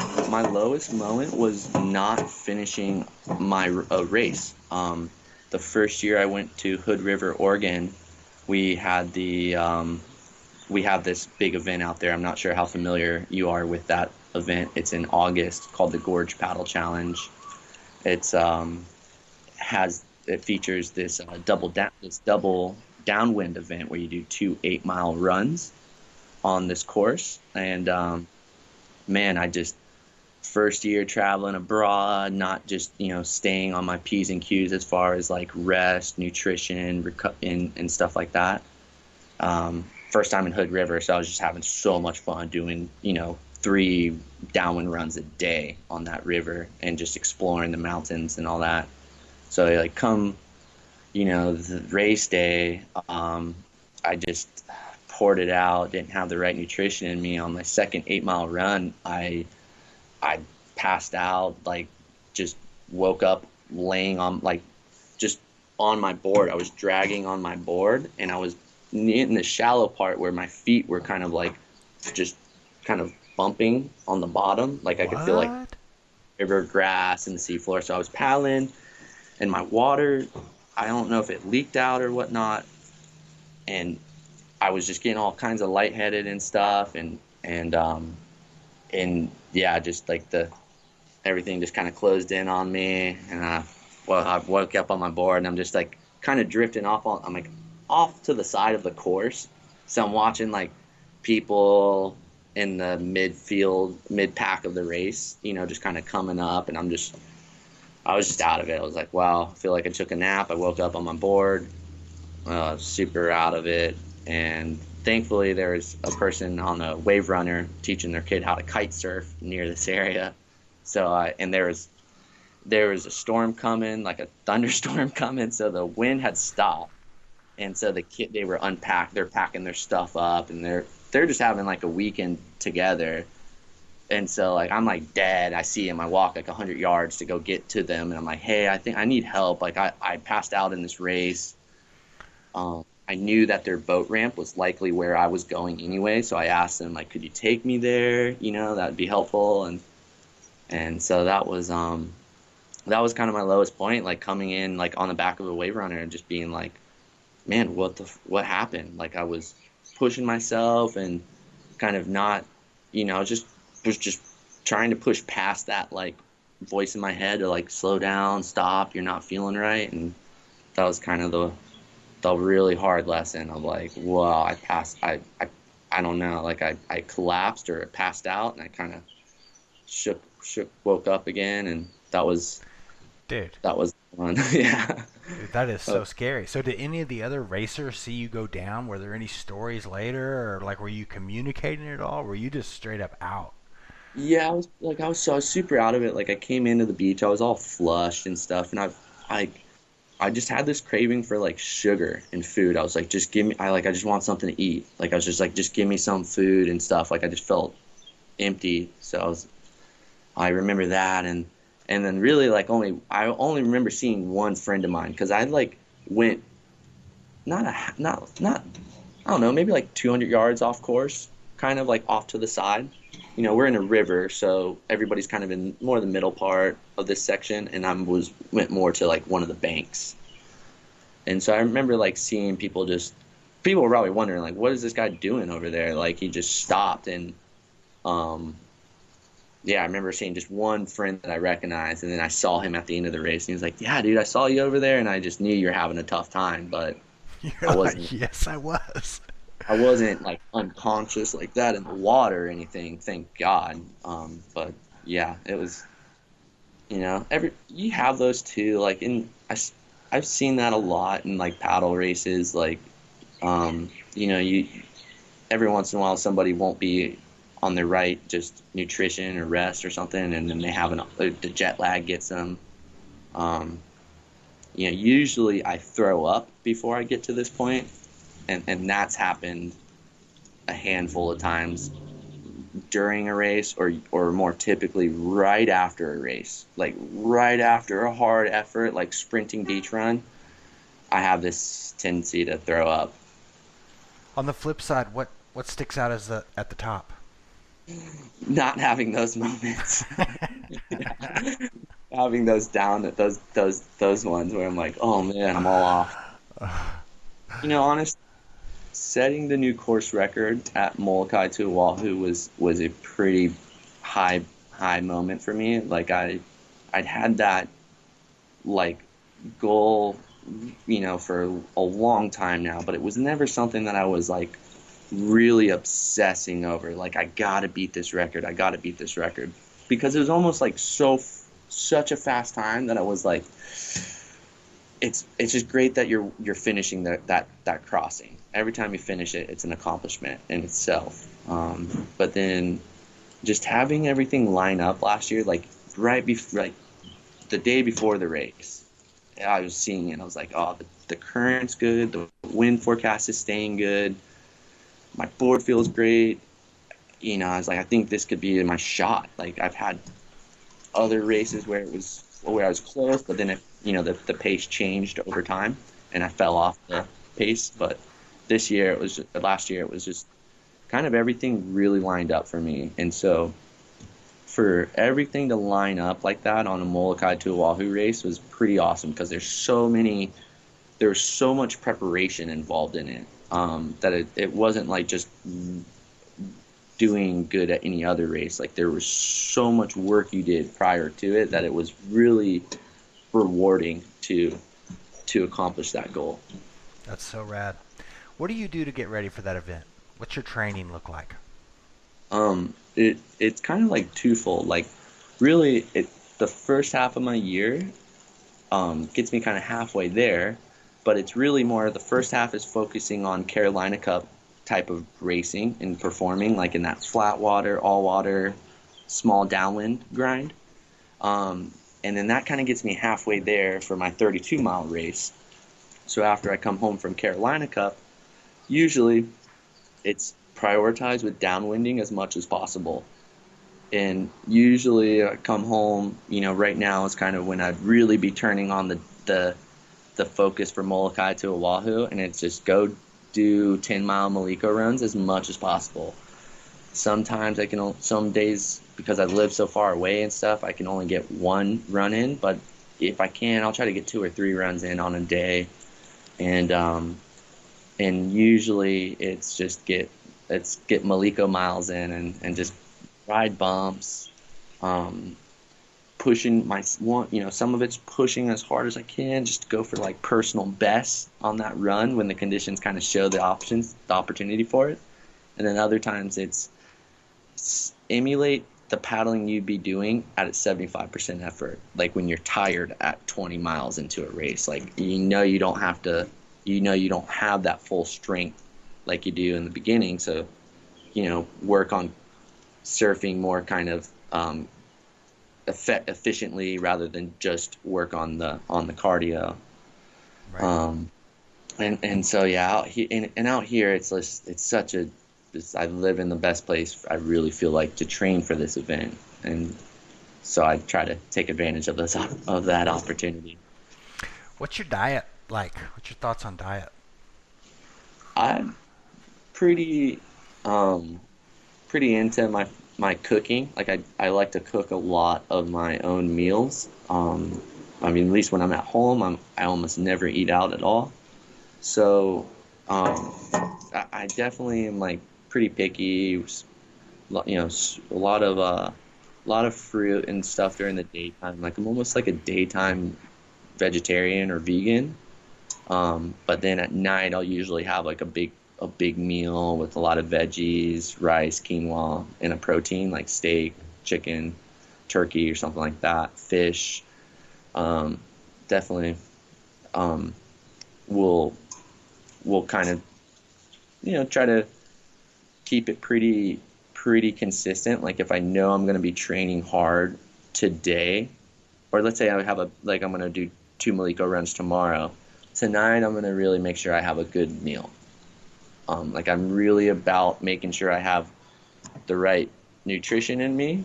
lowest moment was not finishing my race. The first year I went to Hood River, Oregon, we had we have this big event out there. I'm not sure how familiar you are with that event. It's in August, called the Gorge Paddle Challenge. It's it features this double downwind event where you do two 8-mile runs on this course. And man, I just first year traveling abroad, not just staying on my P's and Q's as far as like rest, nutrition, and stuff like that. First time in Hood River, so I was just having so much fun doing 3 downwind runs a day on that river and just exploring the mountains and all that. So like come the race day, I just poured it out, didn't have the right nutrition in me. On my second 8-mile run, I passed out, like just woke up laying on like just on my board. I was dragging on my board, and I was in the shallow part where my feet were kind of like just kind of bumping on the bottom. Like I could feel like What? river grass and the seafloor. So I was paddling, and my water, I don't know if it leaked out or whatnot, and I was just getting all kinds of lightheaded and stuff, and yeah, just like everything just kind of closed in on me, and I woke up on my board, and I'm just like kind of drifting I'm like off to the side of the course, so I'm watching like people in the mid pack of the race, just kind of coming up, and I was just out of it. I was like, wow, I feel like I took a nap. I woke up on my board, super out of it. And thankfully, there was a person on a wave runner teaching their kid how to kite surf near this area. So, and there was a storm coming, like a thunderstorm coming. So the wind had stopped, and so they were they're packing their stuff up, and they're just having like a weekend together. And so like I'm like dead. I see him. I walk like 100 yards to go get to them, and I'm like, hey, I think I need help. Like I passed out in this race. I knew that their boat ramp was likely where I was going anyway, so I asked them like, could you take me there? That would be helpful. And so that was kind of my lowest point, like coming in like on the back of a wave runner and just being like, man, what happened? Like I was pushing myself and kind of not, was just trying to push past that like voice in my head to like slow down, stop, you're not feeling right. And that was kind of the really hard lesson of like, wow, I don't know, like I collapsed or passed out, and I kind of shook, woke up again, and Dude, that was fun. Yeah. dude, that is so scary. So did any of the other racers see you go down? Were there any stories later, or like were you communicating at all? Were you just straight up out? Yeah, I was super out of it. Like I came into the beach, I was all flushed and stuff, and I I just had this craving for like sugar and food. I was like, just give me, I just want something to eat. Like I was just like, just give me some food and stuff. Like I just felt empty. So I remember that. And then really like I only remember seeing one friend of mine, because I like went not, I don't know, maybe like 200 yards off course, kind of like off to the side. We're in a river, so everybody's kind of in more the middle part of this section, and went more to like one of the banks. And so I remember like seeing people were probably wondering like, what is this guy doing over there? Like he just stopped, and um, yeah, I remember seeing just one friend that I recognized, and then I saw him at the end of the race, and he was like, yeah, dude, I saw you over there, and I just knew you were having a tough time, but I You're wasn't like, yes, I was. I wasn't like unconscious like that in the water or anything, thank God. But yeah, it was, you have those too. Like I've seen that a lot in like paddle races. Like, you every once in a while somebody won't be on their right, just nutrition or rest or something, and then they have the jet lag gets them. Um, usually I throw up before I get to this point, and that's happened a handful of times during a race, or more typically right after a race, like right after a hard effort, like sprinting beach run. I have this tendency to throw up. On the flip side, what sticks out as at the top? Not having those moments. Having those down at those ones where I'm like, oh man, I'm all off. Honestly, setting the new course record at Molokai to Oahu was a pretty high moment for me. Like I'd had that like goal, for a long time now, but it was never something that I was like really obsessing over. Like I gotta beat this record. I gotta beat this record because it was almost like such a fast time that I was like, it's just great that you're finishing that crossing. Every time you finish it, it's an accomplishment in itself. But then just having everything line up last year, like right before, like the day before the race, I was seeing it. I was like, oh, the current's good. The wind forecast is staying good. My board feels great. I was like, I think this could be my shot. Like I've had other races where I was close, but then the pace changed over time and I fell off the pace. But last year it was just kind of everything really lined up for me. And so for everything to line up like that on a Molokai to Oahu race was pretty awesome because there's so much preparation involved in it, that it wasn't like just doing good at any other race. Like there was so much work you did prior to it that it was really rewarding to accomplish that goal. That's so rad. What do you do to get ready for that event? What's your training look like? It's kind of like twofold. Like really, the first half of my year gets me kind of halfway there, but it's really more the first half is focusing on Carolina Cup type of racing and performing, like in that flat water, all water, small downwind grind. And then that kind of gets me halfway there for my 32-mile race. So after I come home from Carolina Cup, usually it's prioritized with downwinding as much as possible. And usually I come home, right now is kind of when I'd really be turning on the focus for Molokai to Oahu, and it's just go do 10-mile Maliko runs as much as possible. Sometimes some days, because I live so far away and stuff, I can only get one run in, but if I can, I'll try to get 2 or 3 runs in on a day. And usually it's get Maliko miles in and just ride bumps, pushing some of it's pushing as hard as I can just to go for like personal best on that run when the conditions kind of show the opportunity for it. And then other times it's emulate the paddling you'd be doing at a 75% effort, like when you're tired at 20 miles into a race. Like you don't have that full strength like you do in the beginning, so work on surfing more kind of efficiently rather than just work on the cardio. Right. And so out here it's such a I live in the best place I really feel like to train for this event, and so I try to take advantage of that opportunity. What's your diet like? What's your thoughts on diet? I'm pretty into my cooking. Like I like to cook a lot of my own meals. At least when I'm at home, I almost never eat out at all. So I definitely am like pretty picky. A lot of fruit and stuff during the daytime. Like I'm almost like a daytime vegetarian or vegan. But then at night I'll usually have like a big meal with a lot of veggies, rice, quinoa, and a protein like steak, chicken, turkey, or something like that. Fish. Definitely will kind of try to keep it pretty consistent. Like if I know I'm going to be training hard today, or let's say I'm going to do 2 Maliko runs tomorrow. Tonight I'm going to really make sure I have a good meal. Like I'm really about making sure I have the right nutrition in me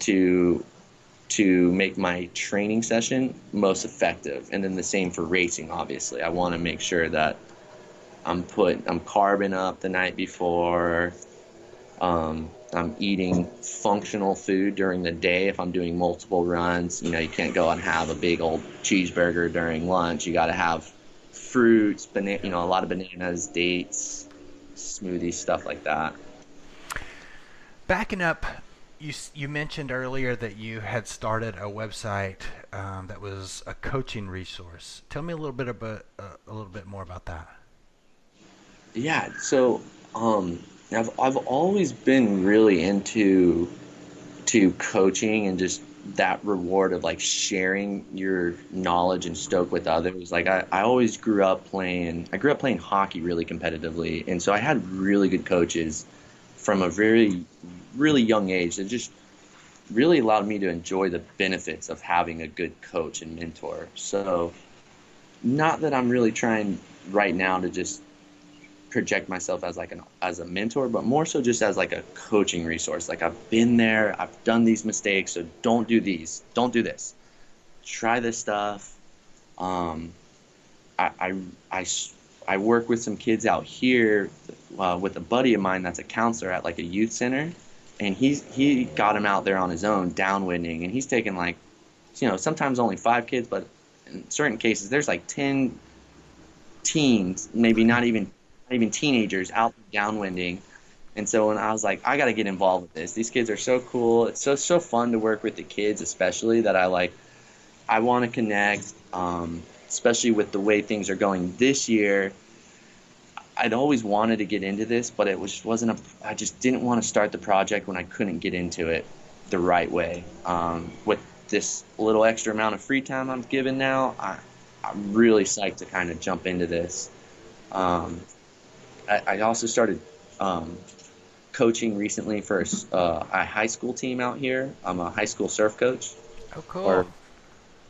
to make my training session most effective. And then the same for racing, obviously. I want to make sure that I'm carbing up the night before. I'm eating functional food during the day if I'm doing multiple runs. You can't go and have a big old cheeseburger during lunch. You got to have fruits, a lot of bananas, dates, smoothies, stuff like that. Backing up, you mentioned earlier that you had started a website that was a coaching resource. Tell me a little bit more about that. Yeah, so I've always been really into coaching and just that reward of like sharing your knowledge and stoke with others. Like I always grew up playing hockey really competitively, and so I had really good coaches from a very really young age that just really allowed me to enjoy the benefits of having a good coach and mentor. So not that I'm really trying right now to just project myself as as a mentor, but more so just as like a coaching resource. Like I've been there, I've done these mistakes, so don't do this. Try this stuff. I, I, I, I work with some kids out here with a buddy of mine that's a counselor at like a youth center, and he got him out there on his own downwinding, and he's taken like, sometimes only 5 kids, but in certain cases there's like 10 teens, maybe not even teenagers out downwinding. And so when I was like, I got to get involved with this. These kids are so cool. It's so fun to work with the kids, especially that I want to connect, especially with the way things are going this year. I'd always wanted to get into this, but I just didn't want to start the project when I couldn't get into it the right way. With this little extra amount of free time I'm given now, I'm really psyched to kind of jump into this. I also started coaching recently for a high school team out here. I'm a high school surf coach. Oh, cool.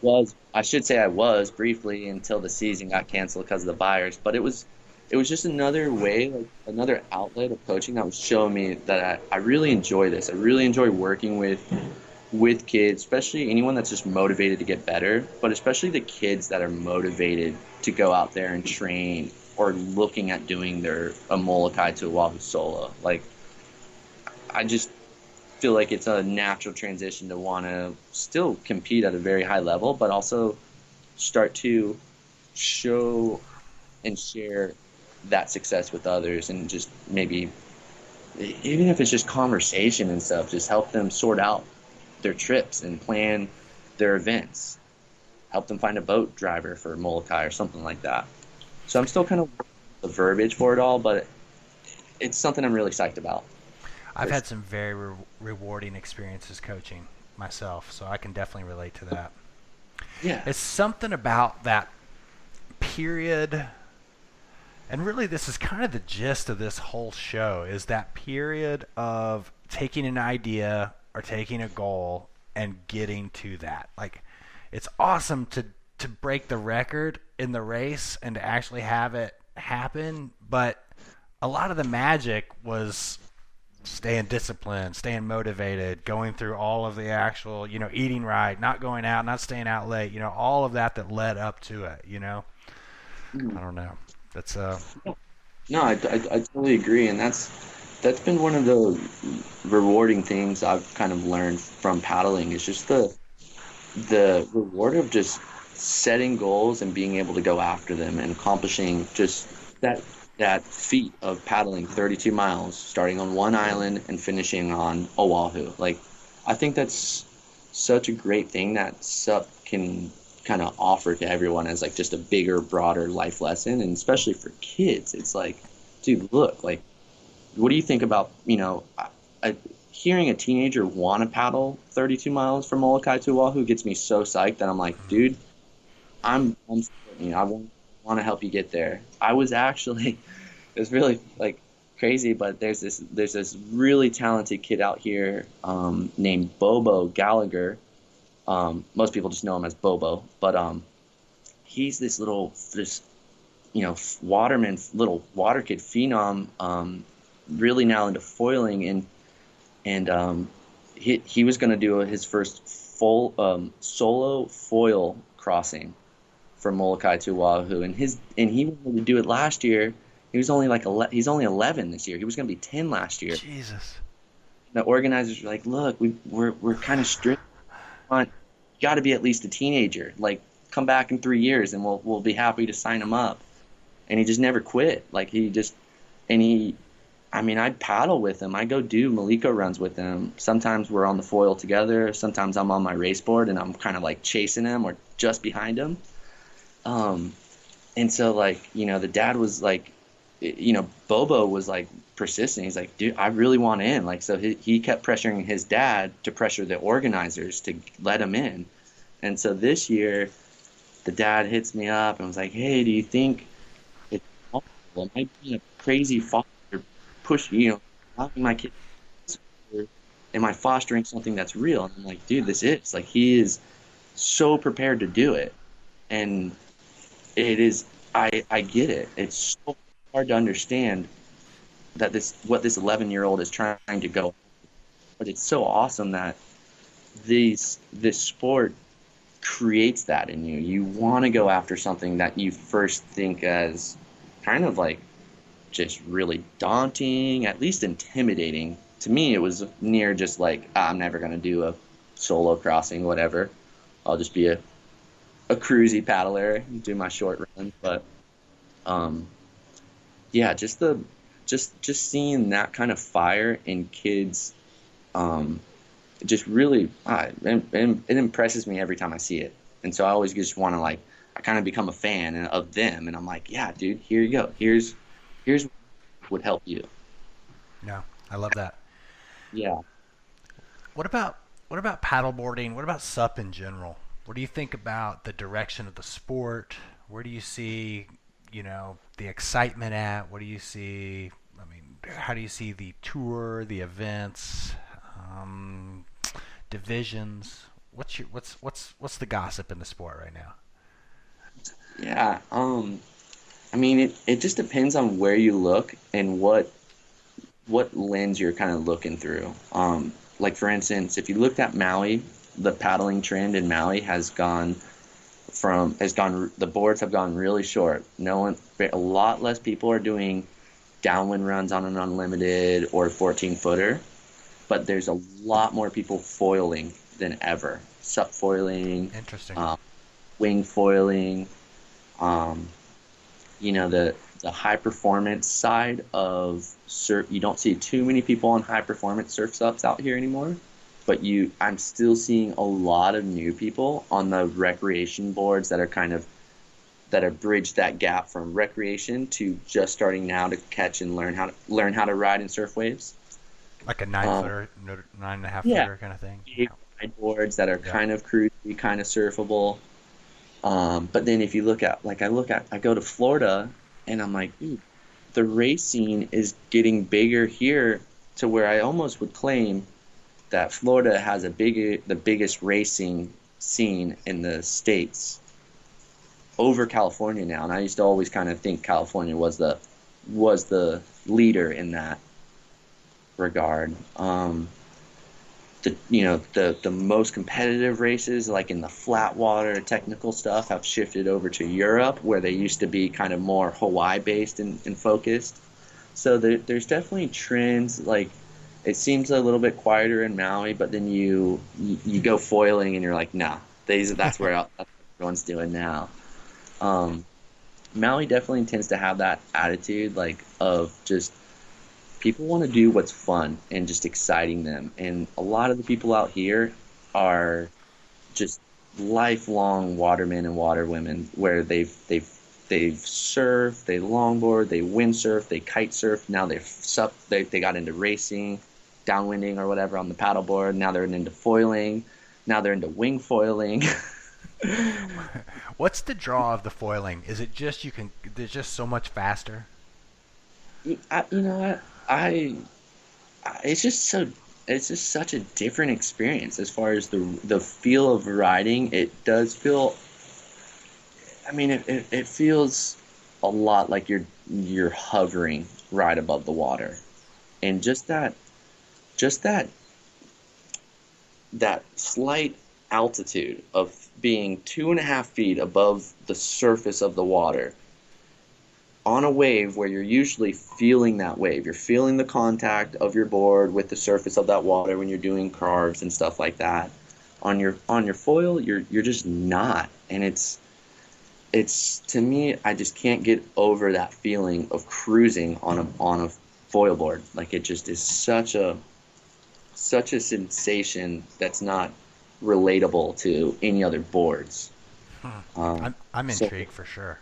Or I should say I was briefly until the season got canceled because of the virus. But it was just another way, like another outlet of coaching that was showing me that I really enjoy this. I really enjoy working with kids, especially anyone that's just motivated to get better, but especially the kids that are motivated to go out there and train or looking at doing a Molokai to Oahu solo. Like, I just feel like it's a natural transition to want to still compete at a very high level, but also start to show and share that success with others, and just maybe, even if it's just conversation and stuff, just help them sort out their trips and plan their events. Help them find a boat driver for Molokai or something like that. So I'm still kind of the verbiage for it all, but it's something I'm really psyched about. I've had some very rewarding experiences coaching myself, so I can definitely relate to that. Yeah. It's something about that period, and really this is kind of the gist of this whole show, is that period of taking an idea or taking a goal and getting to that. Like, it's awesome to break the record in the race and to actually have it happen, but a lot of the magic was staying disciplined, staying motivated, going through all of the actual, eating right, not going out, not staying out late, all of that led up to it, I don't know. That's No, I totally agree, and that's been one of the rewarding things I've kind of learned from paddling, is just the reward of just setting goals and being able to go after them and accomplishing just that feat of paddling 32 miles, starting on one island and finishing on Oahu. Like, I think that's such a great thing that SUP can kind of offer to everyone as like just a bigger, broader life lesson, and especially for kids. It's like, dude, look, like, what do you think about, hearing a teenager want to paddle 32 miles from Molokai to Oahu gets me so psyched that I'm like, dude, I want to help you get there. I was actually, it was really like crazy, but there's this really talented kid out here named Bobo Gallagher. Most people just know him as Bobo, but he's this waterman, little water kid phenom, really now into foiling, and he was going to do his first full solo foil crossing from Molokai to Oahu, and he wanted to do it last year. He was only he's only 11 this year. He was going to be 10 last year. Jesus. The organizers were like, "Look, we're kind of strict. On, you got to be at least a teenager. Like, come back in 3 years, and we'll be happy to sign him up." And he just never quit. Like I mean, I'd paddle with him. I go do Maliko runs with him. Sometimes we're on the foil together. Sometimes I'm on my race board and I'm kind of like chasing him or just behind him. And so the dad was like, Bobo was like persistent. He's like, dude, I really want in. Like, so he kept pressuring his dad to pressure the organizers to let him in. And so this year, the dad hits me up and was like, hey, do you think it's possible? Am I being a crazy father allowing my kid? Am I fostering something that's real? And I'm like, dude, this is like, he is so prepared to do it. And it is, I get it. It's so hard to understand that what this 11-year-old is trying to go. But it's so awesome that this sport creates that in you. You want to go after something that you first think as kind of like just really daunting, at least intimidating. To me, it was near just like, I'm never going to do a solo crossing, whatever. I'll just be a cruisy paddler, do my short run. But yeah, just seeing that kind of fire in kids, just really, it impresses me every time I see it. And so I always just want to I kind of become a fan of them. And I'm like, yeah, dude, here you go. Here's what would help you. No, I love that. Yeah. What about paddleboarding? What about SUP in general? What do you think about the direction of the sport? Where do you see, the excitement at? What do you see? I mean, how do you see the tour, the events, divisions? What's the gossip in the sport right now? Yeah. I mean, it just depends on where you look and what lens you're kind of looking through. Like for instance, if you looked at Maui, the paddling trend in Maui the boards have gone really short. A lot less people are doing downwind runs on an unlimited or 14-footer, but there's a lot more people foiling than ever. SUP foiling, Interesting. wing foiling, the high performance side of surf. You don't see too many people on high performance surf SUPs out here anymore, but I'm still seeing a lot of new people on the recreation boards that have bridged that gap from recreation to just starting now to catch and learn how to ride and surf waves. Like a 9-footer, 9.5 Yeah, footer kind of thing. big wide boards that are kind of cruisy, kind of surfable. But then if you look at, I go to Florida and I'm like, dude, the race scene is getting bigger here to where I almost would claim that Florida has the biggest racing scene in the States over California now. And I used to always kind of think California was the leader in that regard. The most competitive races, like in the flat water technical stuff, have shifted over to Europe, where they used to be kind of more Hawaii based and focused. So there's definitely trends. Like, it seems a little bit quieter in Maui, but then you go foiling and you're like, nah, that's where everyone's doing now. Maui definitely tends to have that attitude, of just people want to do what's fun and just exciting them. And a lot of the people out here are just lifelong watermen and waterwomen, where they've surfed, they longboard, they windsurf, they kite surf. Now they got into racing, downwinding or whatever on the paddleboard. Now they're into foiling. Now they're into wing foiling. What's the draw of the foiling? Is it just they're just so much faster? You know what? I, it's just so it's just such a different experience as far as the feel of riding. It does feel, I mean, it feels a lot like you're hovering right above the water, and just that slight altitude of being 2.5 feet above the surface of the water on a wave where you're usually feeling that wave. You're feeling the contact of your board with the surface of that water when you're doing carves and stuff like that. On your foil, you're just not, and it's to me, I just can't get over that feeling of cruising on a foil board. Like it just is such a sensation that's not relatable to any other boards. I'm So intrigued for sure.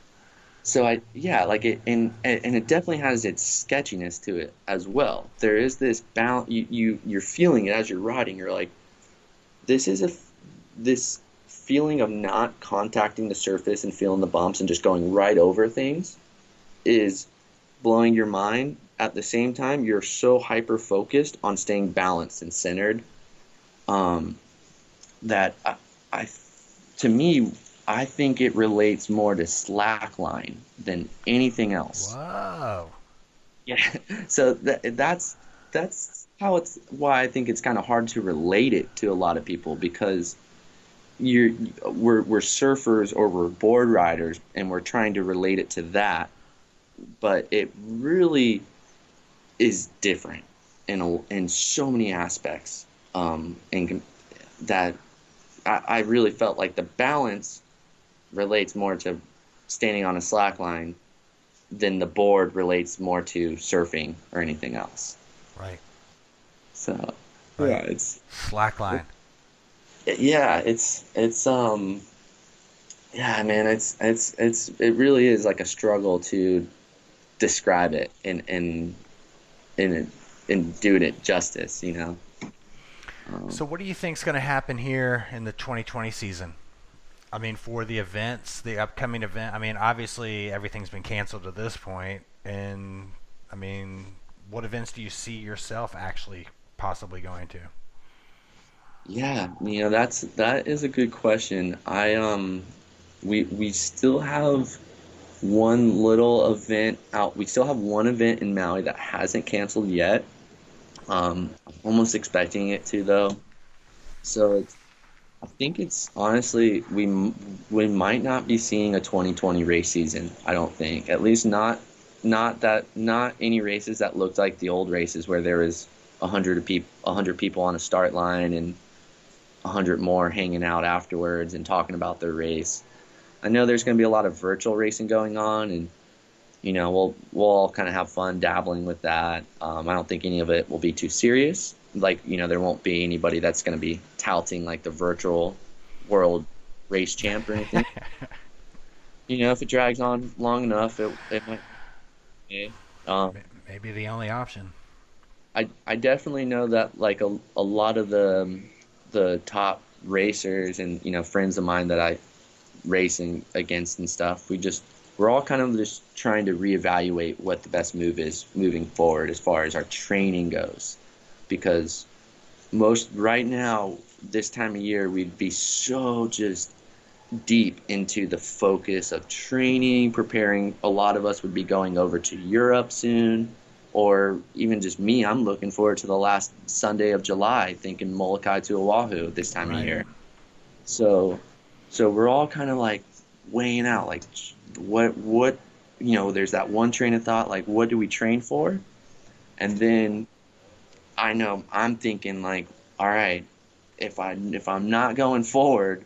I yeah, like it, and it definitely has its sketchiness to it as well. There is this balance. You're feeling it as you're riding. You're like, this is this feeling of not contacting the surface and feeling the bumps and just going right over things is blowing your mind. At the same time, you're so hyper focused on staying balanced and centered, um, that I, to me, I think it relates more to slackline than anything else. Whoa. Yeah. So that's how it's why I think it's kind of hard to relate it to a lot of people, because you're we're surfers or we're board riders and we're trying to relate it to that, but it really is different in so many aspects. And that I really felt like the balance relates more to standing on a slack line than the board relates more to surfing or anything else. Right. So yeah, Right. Slackline. yeah, yeah, man, it really is like a struggle to describe it and and do it justice, you know. Um, So, what do you think's going to happen here in the 2020 season? I mean, for the events, the upcoming event. I mean, obviously everything's been canceled at this point, and I mean, what events do you see yourself actually possibly going to? yeah, that is a good question. We still have one little event out. We still have one event in Maui that hasn't canceled yet. I'm almost expecting it to though. So I think it's honestly we might not be seeing a 2020 race season. I don't think, at least not any races that looked like the old races where there was 100 people on a start line and 100 more hanging out afterwards and talking about their race. I know there's going to be a lot of virtual racing going on, and we'll all kind of have fun dabbling with that. I don't think any of it will be too serious. Like, there won't be anybody that's going to be touting like the virtual world race champ or anything. If it drags on long enough, it might. Okay. Um, Maybe the only option. I definitely know that like a lot of the top racers and friends of mine that I racing against and stuff, we're all kind of just trying to reevaluate what the best move is moving forward as far as our training goes, because most right now this time of year we'd be so just deep into the focus of training, preparing. A lot of us would be going over to Europe soon, or even just me, I'm looking forward to the last Sunday of July, thinking Molokai to Oahu this time of Right. year. So so we're all kind of like weighing out like what there's that one train of thought, like what do we train for? And then I know I'm thinking like, all right, if I'm not going forward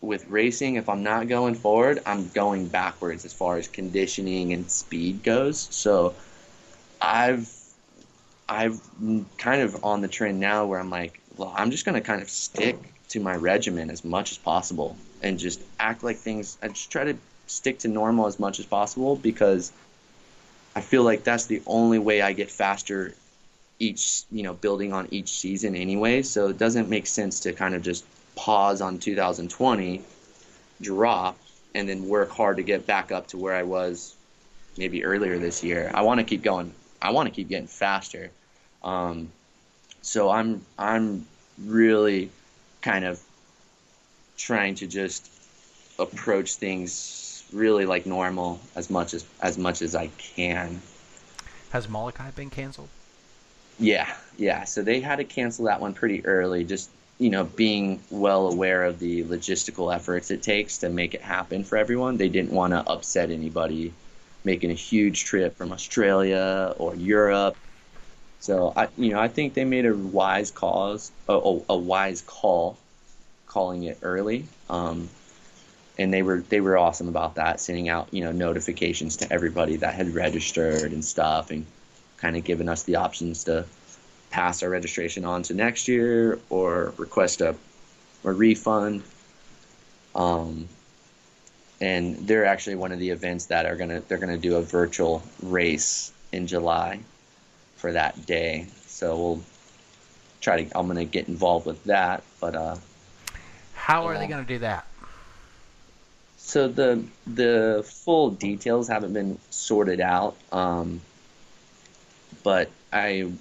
with racing, if I'm not going forward, I'm going backwards as far as conditioning and speed goes. So I've I've kind of on the trend now where I'm like, well, I'm just gonna kind of stick to my regimen as much as possible and just act like things. I just try to stick to normal as much as possible, because I feel like that's the only way I get faster building on each season anyway. So it doesn't make sense to kind of just pause on 2020, drop, and then work hard to get back up to where I was maybe earlier this year. I want to keep going I want to keep getting faster. So I'm really kind of trying to just approach things really like normal as much as I can. Has Molokai been canceled? Yeah, yeah. So they had to cancel that one pretty early, just, being well aware of the logistical efforts it takes to make it happen for everyone. They didn't want to upset anybody making a huge trip from Australia or Europe. So I think they made a wise call calling it early. And they were awesome about that, sending out, notifications to everybody that had registered and stuff, and kind of giving us the options to pass our registration on to next year or request a refund. Um, and they're actually one of the events that they're gonna do a virtual race in July for that day. So I'm gonna get involved with that. But How are they going to do that? so the full details haven't been sorted out. But I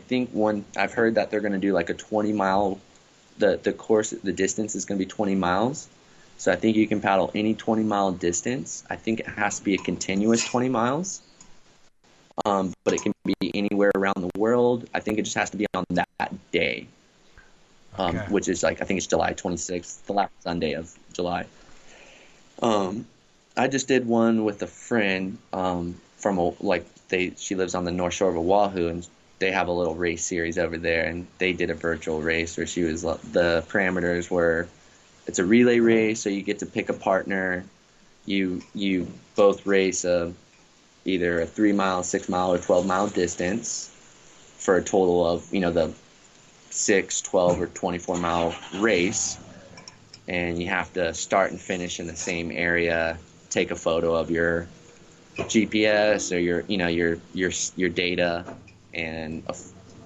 think I've heard that they're going to do like a 20-mile. The distance is going to be 20 miles. So I think you can paddle any 20-mile distance. I think it has to be a continuous 20 miles. But it can be anywhere around the world. I think it just has to be on that day, Okay. which is like, I think it's July 26th, the last Sunday of July. I just did one with a friend she lives on the North Shore of Oahu, and they have a little race series over there, and they did a virtual race where the parameters were, it's a relay race, so you get to pick a partner. You both race either a 3-mile, 6-mile, or 12-mile distance for a total of, the 6, 12, or 24-mile race. And you have to start and finish in the same area, take a photo of your GPS or your data, and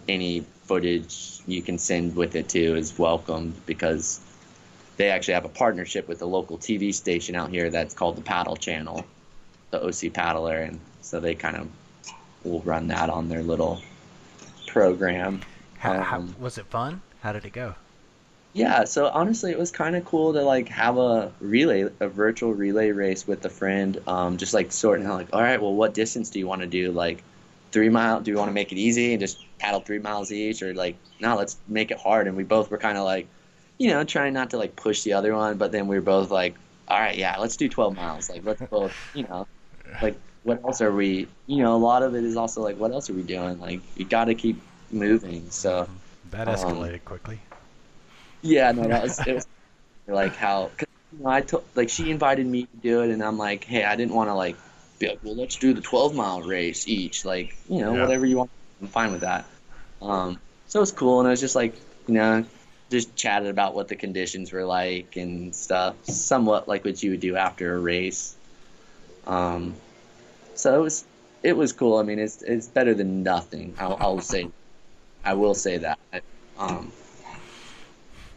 any footage you can send with it too is welcomed, because they actually have a partnership with a local TV station out here that's called the Paddle Channel, the OC Paddler, and so they kind of will run that on their little program. How was it fun? How did it go? Yeah, so honestly, it was kind of cool to like have a virtual relay race with a friend. Just like sorting out, like, all right, well, what distance do you want to do? Like 3 mile? Do you want to make it easy and just paddle 3 miles each, or like, no, let's make it hard? And we both were kind of like, trying not to like push the other one, but then we were both like, all right, yeah, let's do 12 miles. Like, let's both, like, what else are we? A lot of it is also like, what else are we doing? Like, you got to keep moving. So, That um, escalated quickly. yeah, no, it was like how, 'cause, I told, like, she invited me to do it, and I'm like, hey, I didn't want to like be like, well, let's do the 12-mile race each, like, Yeah. whatever you want. I'm fine with that. So it was cool, and I was just like, just chatted about what the conditions were like and stuff, somewhat like what you would do after a race. Um, so it was cool. I mean, it's better than nothing. I will say that. Um,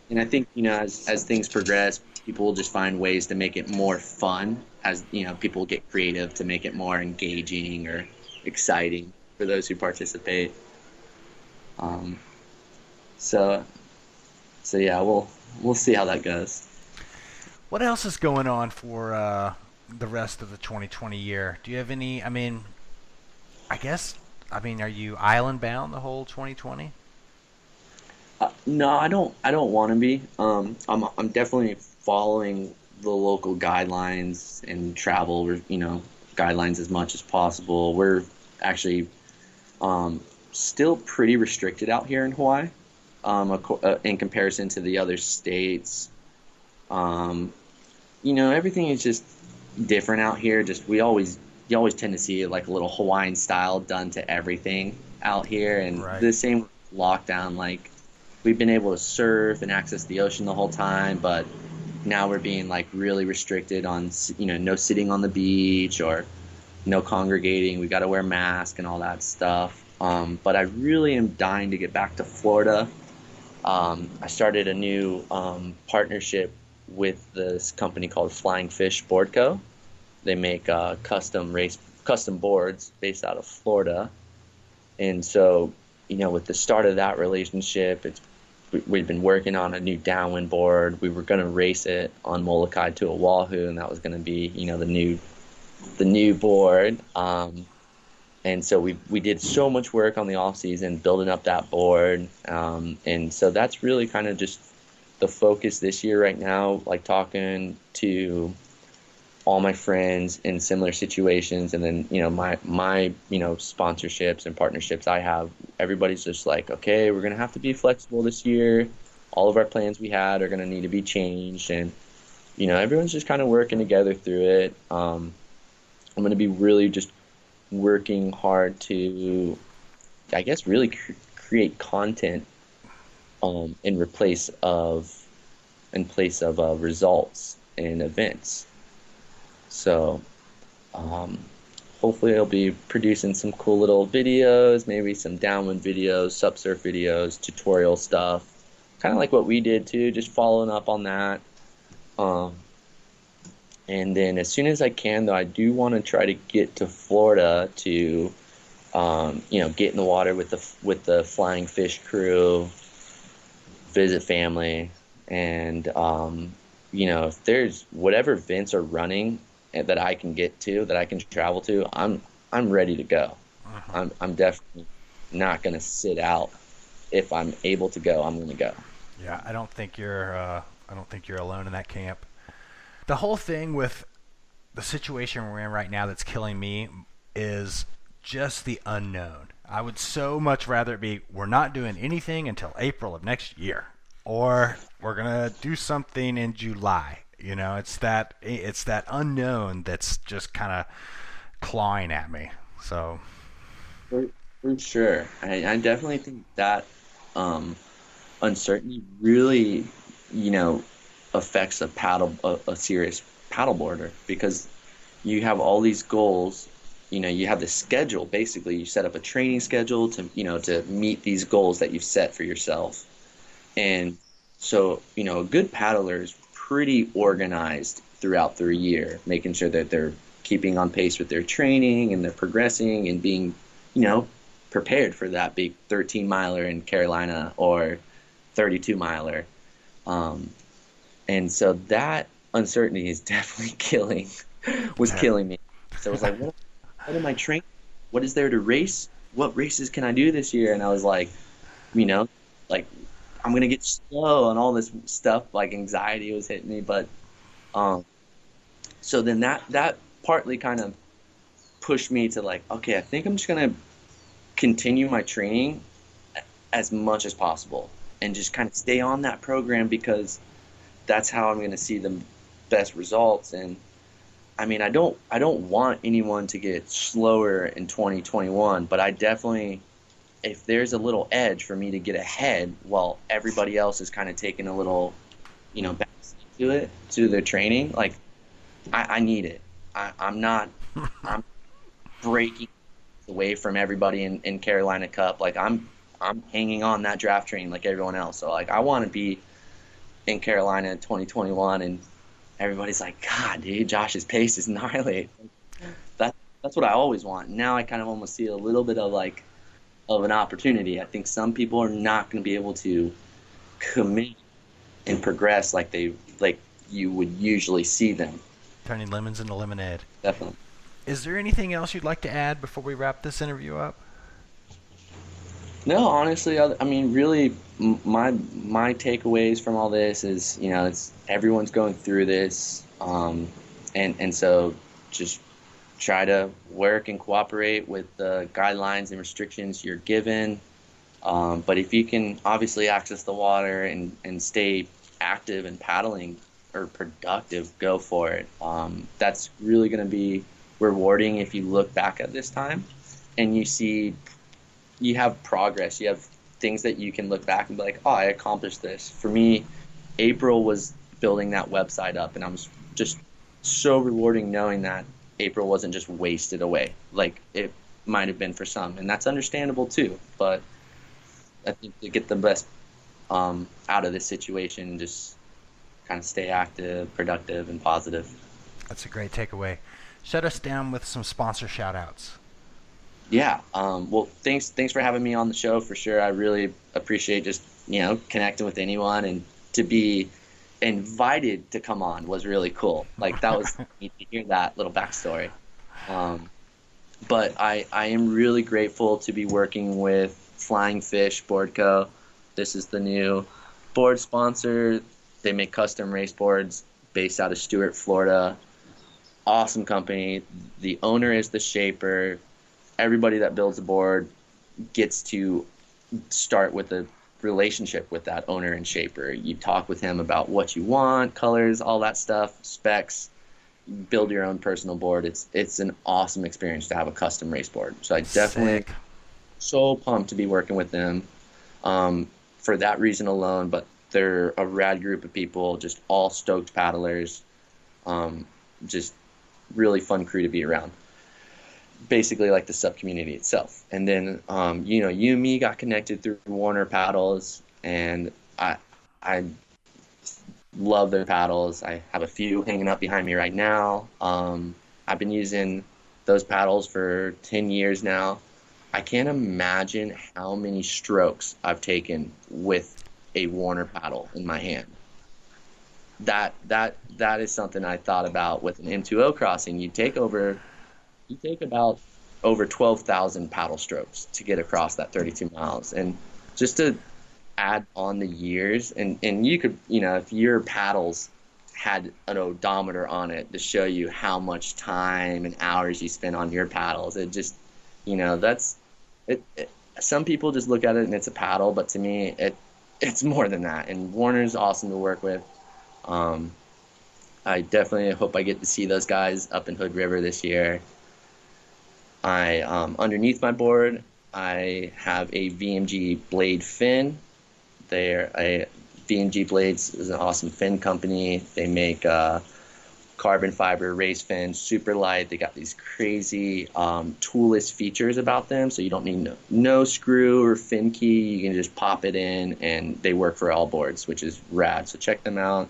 and I think, as things progress, people will just find ways to make it more fun, as people get creative to make it more engaging or exciting for those who participate. Um, so so yeah, we'll see how that goes. What else is going on for the rest of the 2020 year? Do you have any? I mean, I guess. I mean, are you island bound the whole 2020? No, I don't want to be. I'm definitely following the local guidelines and travel, guidelines as much as possible. We're actually still pretty restricted out here in Hawaii, in comparison to the other states. Um, Everything is just different out here. Just you always tend to see like a little Hawaiian style done to everything out here, and Right. the same lockdown. Like, we've been able to surf and access the ocean the whole time, but now we're being like really restricted on, no sitting on the beach or no congregating. We got to wear masks and all that stuff. But I really am dying to get back to Florida. I started a new partnership with this company called Flying Fish Board Co. They make custom boards based out of Florida. And so, with the start of that relationship, we've been working on a new downwind board. We were going to race it on Molokai to Oahu, and that was going to be, the new board. And so we did so much work on the off season building up that board. And so that's really kind of just the focus this year right now, like talking to all my friends in similar situations, and then my sponsorships and partnerships I have. Everybody's just like, okay, we're gonna have to be flexible this year. All of our plans we had are gonna need to be changed, and everyone's just kind of working together through it. I'm gonna be really just working hard to, I guess, really create content in place of results and events. So um, hopefully I'll be producing some cool little videos, maybe some downwind videos, subsurf videos, tutorial stuff, kind of like what we did too, just following up on that. Um, and then as soon as I can, though, I do want to try to get to Florida to, get in the water with the flying fish crew, visit family, and if there's whatever events are running that I can get to, that I can travel to, I'm ready to go. Uh-huh. I'm definitely not gonna sit out. If I'm able to go, I'm gonna go. Yeah, I don't think you're alone in that camp. The whole thing with the situation we're in right now that's killing me is just the unknown. I would so much rather it be we're not doing anything until April of next year, or we're gonna do something in July. It's that unknown that's just kind of clawing at me. So For, for sure, I definitely think that um, uncertainty really, you know, affects a serious paddleboarder, because you have all these goals. You have the schedule. Basically, you set up a training schedule to meet these goals that you've set for yourself. And so, a good paddler is pretty organized throughout their year, making sure that they're keeping on pace with their training and they're progressing and being, you know, prepared for that big 13 miler in Carolina or 32 miler. Um, and so that uncertainty is definitely was yeah. killing me. So I was like, what am I training? What is there to race? What races can I do this year? And I was like, you know, like I'm gonna get slow and all this stuff. Like anxiety was hitting me, but um, so then that partly kind of pushed me to like, okay, I think I'm just gonna continue my training as much as possible and just kind of stay on that program, because that's how I'm gonna see the best results. And I mean, I don't want anyone to get slower in 2021, but I definitely, if there's a little edge for me to get ahead while everybody else is kind of taking a little, back to it, to their training, like I need it. I'm not, I'm breaking away from everybody in Carolina Cup. Like I'm hanging on that draft train like everyone else. So like I want to be in Carolina in 2021, and everybody's like, God, dude, Josh's pace is gnarly. That that's what I always want. Now I kind of almost see a little bit of like of an opportunity. I think some people are not going to be able to commit and progress like you would usually see them. Turning lemons into lemonade. Definitely. Is there anything else you'd like to add before we wrap this interview up? No, honestly, I mean, really, my takeaways from all this is, it's everyone's going through this, and so just try to work and cooperate with the guidelines and restrictions you're given. But if you can obviously access the water and stay active and paddling or productive, go for it. That's really going to be rewarding if you look back at this time and you have progress. You have things that you can look back and be like, oh, I accomplished this. For me, April was building that website up, and I was just so rewarding knowing that April wasn't just wasted away like it might have been for some, and that's understandable too. But I think to get the best out of this situation, just kind of stay active, productive, and positive. That's a great takeaway. Shut us down with some sponsor shout outs. Yeah. Well, thanks for having me on the show for sure. I really appreciate just, connecting with anyone, and to be invited to come on was really cool. Like that was neat to hear that little backstory. Um, but I am really grateful to be working with Flying Fish Board Co. This is the new board sponsor. They make custom race boards based out of Stuart, Florida. Awesome company. The owner is the shaper. Everybody that builds a board gets to start with a relationship with that owner and shaper. You talk with him about what you want, colors, all that stuff, specs. Build your own personal board. It's an awesome experience to have a custom race board. So I definitely Sick. so pumped to be working with them for that reason alone. But they're a rad group of people, just all stoked paddlers, just really fun crew to be around. Basically like the sub community itself. And then you and me got connected through Warner Paddles, and I love their paddles. I have a few hanging up behind me right now. I've been using those paddles for 10 years now. I can't imagine how many strokes I've taken with a Warner paddle in my hand. That is something I thought about with an M2O crossing. You take about over 12,000 paddle strokes to get across that 32 miles. And just to add on the years, and you could, if your paddles had an odometer on it to show you how much time and hours you spend on your paddles, it just, that's it. Some people just look at it and it's a paddle, but to me, it's more than that. And Warner's awesome to work with. I definitely hope I get to see those guys up in Hood River this year. I underneath my board, I have a VMG blade fin. VMG Blades is an awesome fin company. They make carbon fiber race fins, super light. They got these crazy toolless features about them, so you don't need no screw or fin key. You can just pop it in, and they work for all boards, which is rad. So check them out.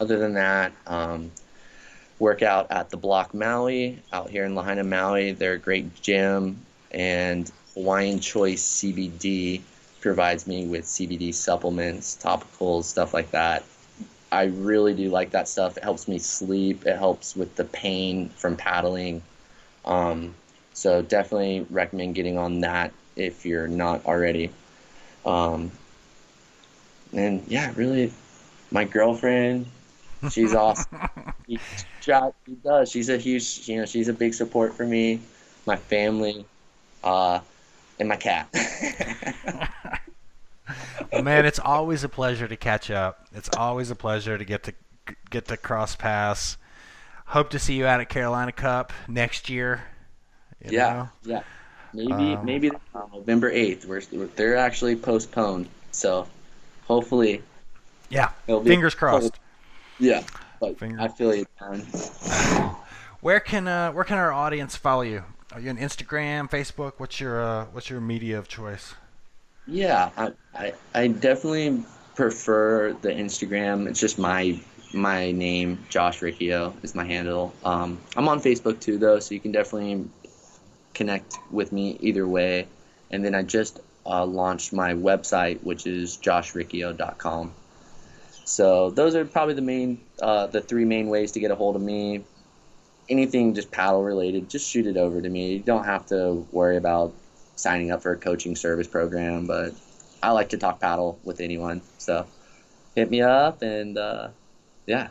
Other than that, work out at the Block Maui out here in Lahaina, Maui. They're a great gym, and Hawaiian Choice CBD provides me with CBD supplements, topicals, stuff like that. I really do like that stuff. It helps me sleep. It helps with the pain from paddling. So definitely recommend getting on that if you're not already. And yeah, really, my girlfriend, she's awesome. She does. She's a huge, she's a big support for me, my family, and my cat. Well, man, it's always a pleasure to catch up. It's always a pleasure to get to cross paths. Hope to see you out at Carolina Cup next year. Yeah. Maybe November 8th. They're actually postponed, so hopefully. Yeah, fingers crossed. Yeah, but I feel you, man. Where can our audience follow you? Are you on Instagram, Facebook? What's your media of choice? Yeah, I definitely prefer the Instagram. It's just my name, Josh Riccio, is my handle. I'm on Facebook too, though, so you can definitely connect with me either way. And then I just launched my website, which is joshriccio.com. So those are probably the three main ways to get a hold of me. Anything just paddle related, just shoot it over to me. You don't have to worry about signing up for a coaching service program, but I like to talk paddle with anyone. So hit me up, and yeah.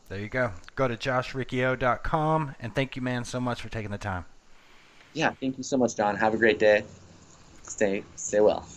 There you go. Go to joshriccio.com, and thank you, man, so much for taking the time. Yeah, thank you so much, John. Have a great day. Stay well.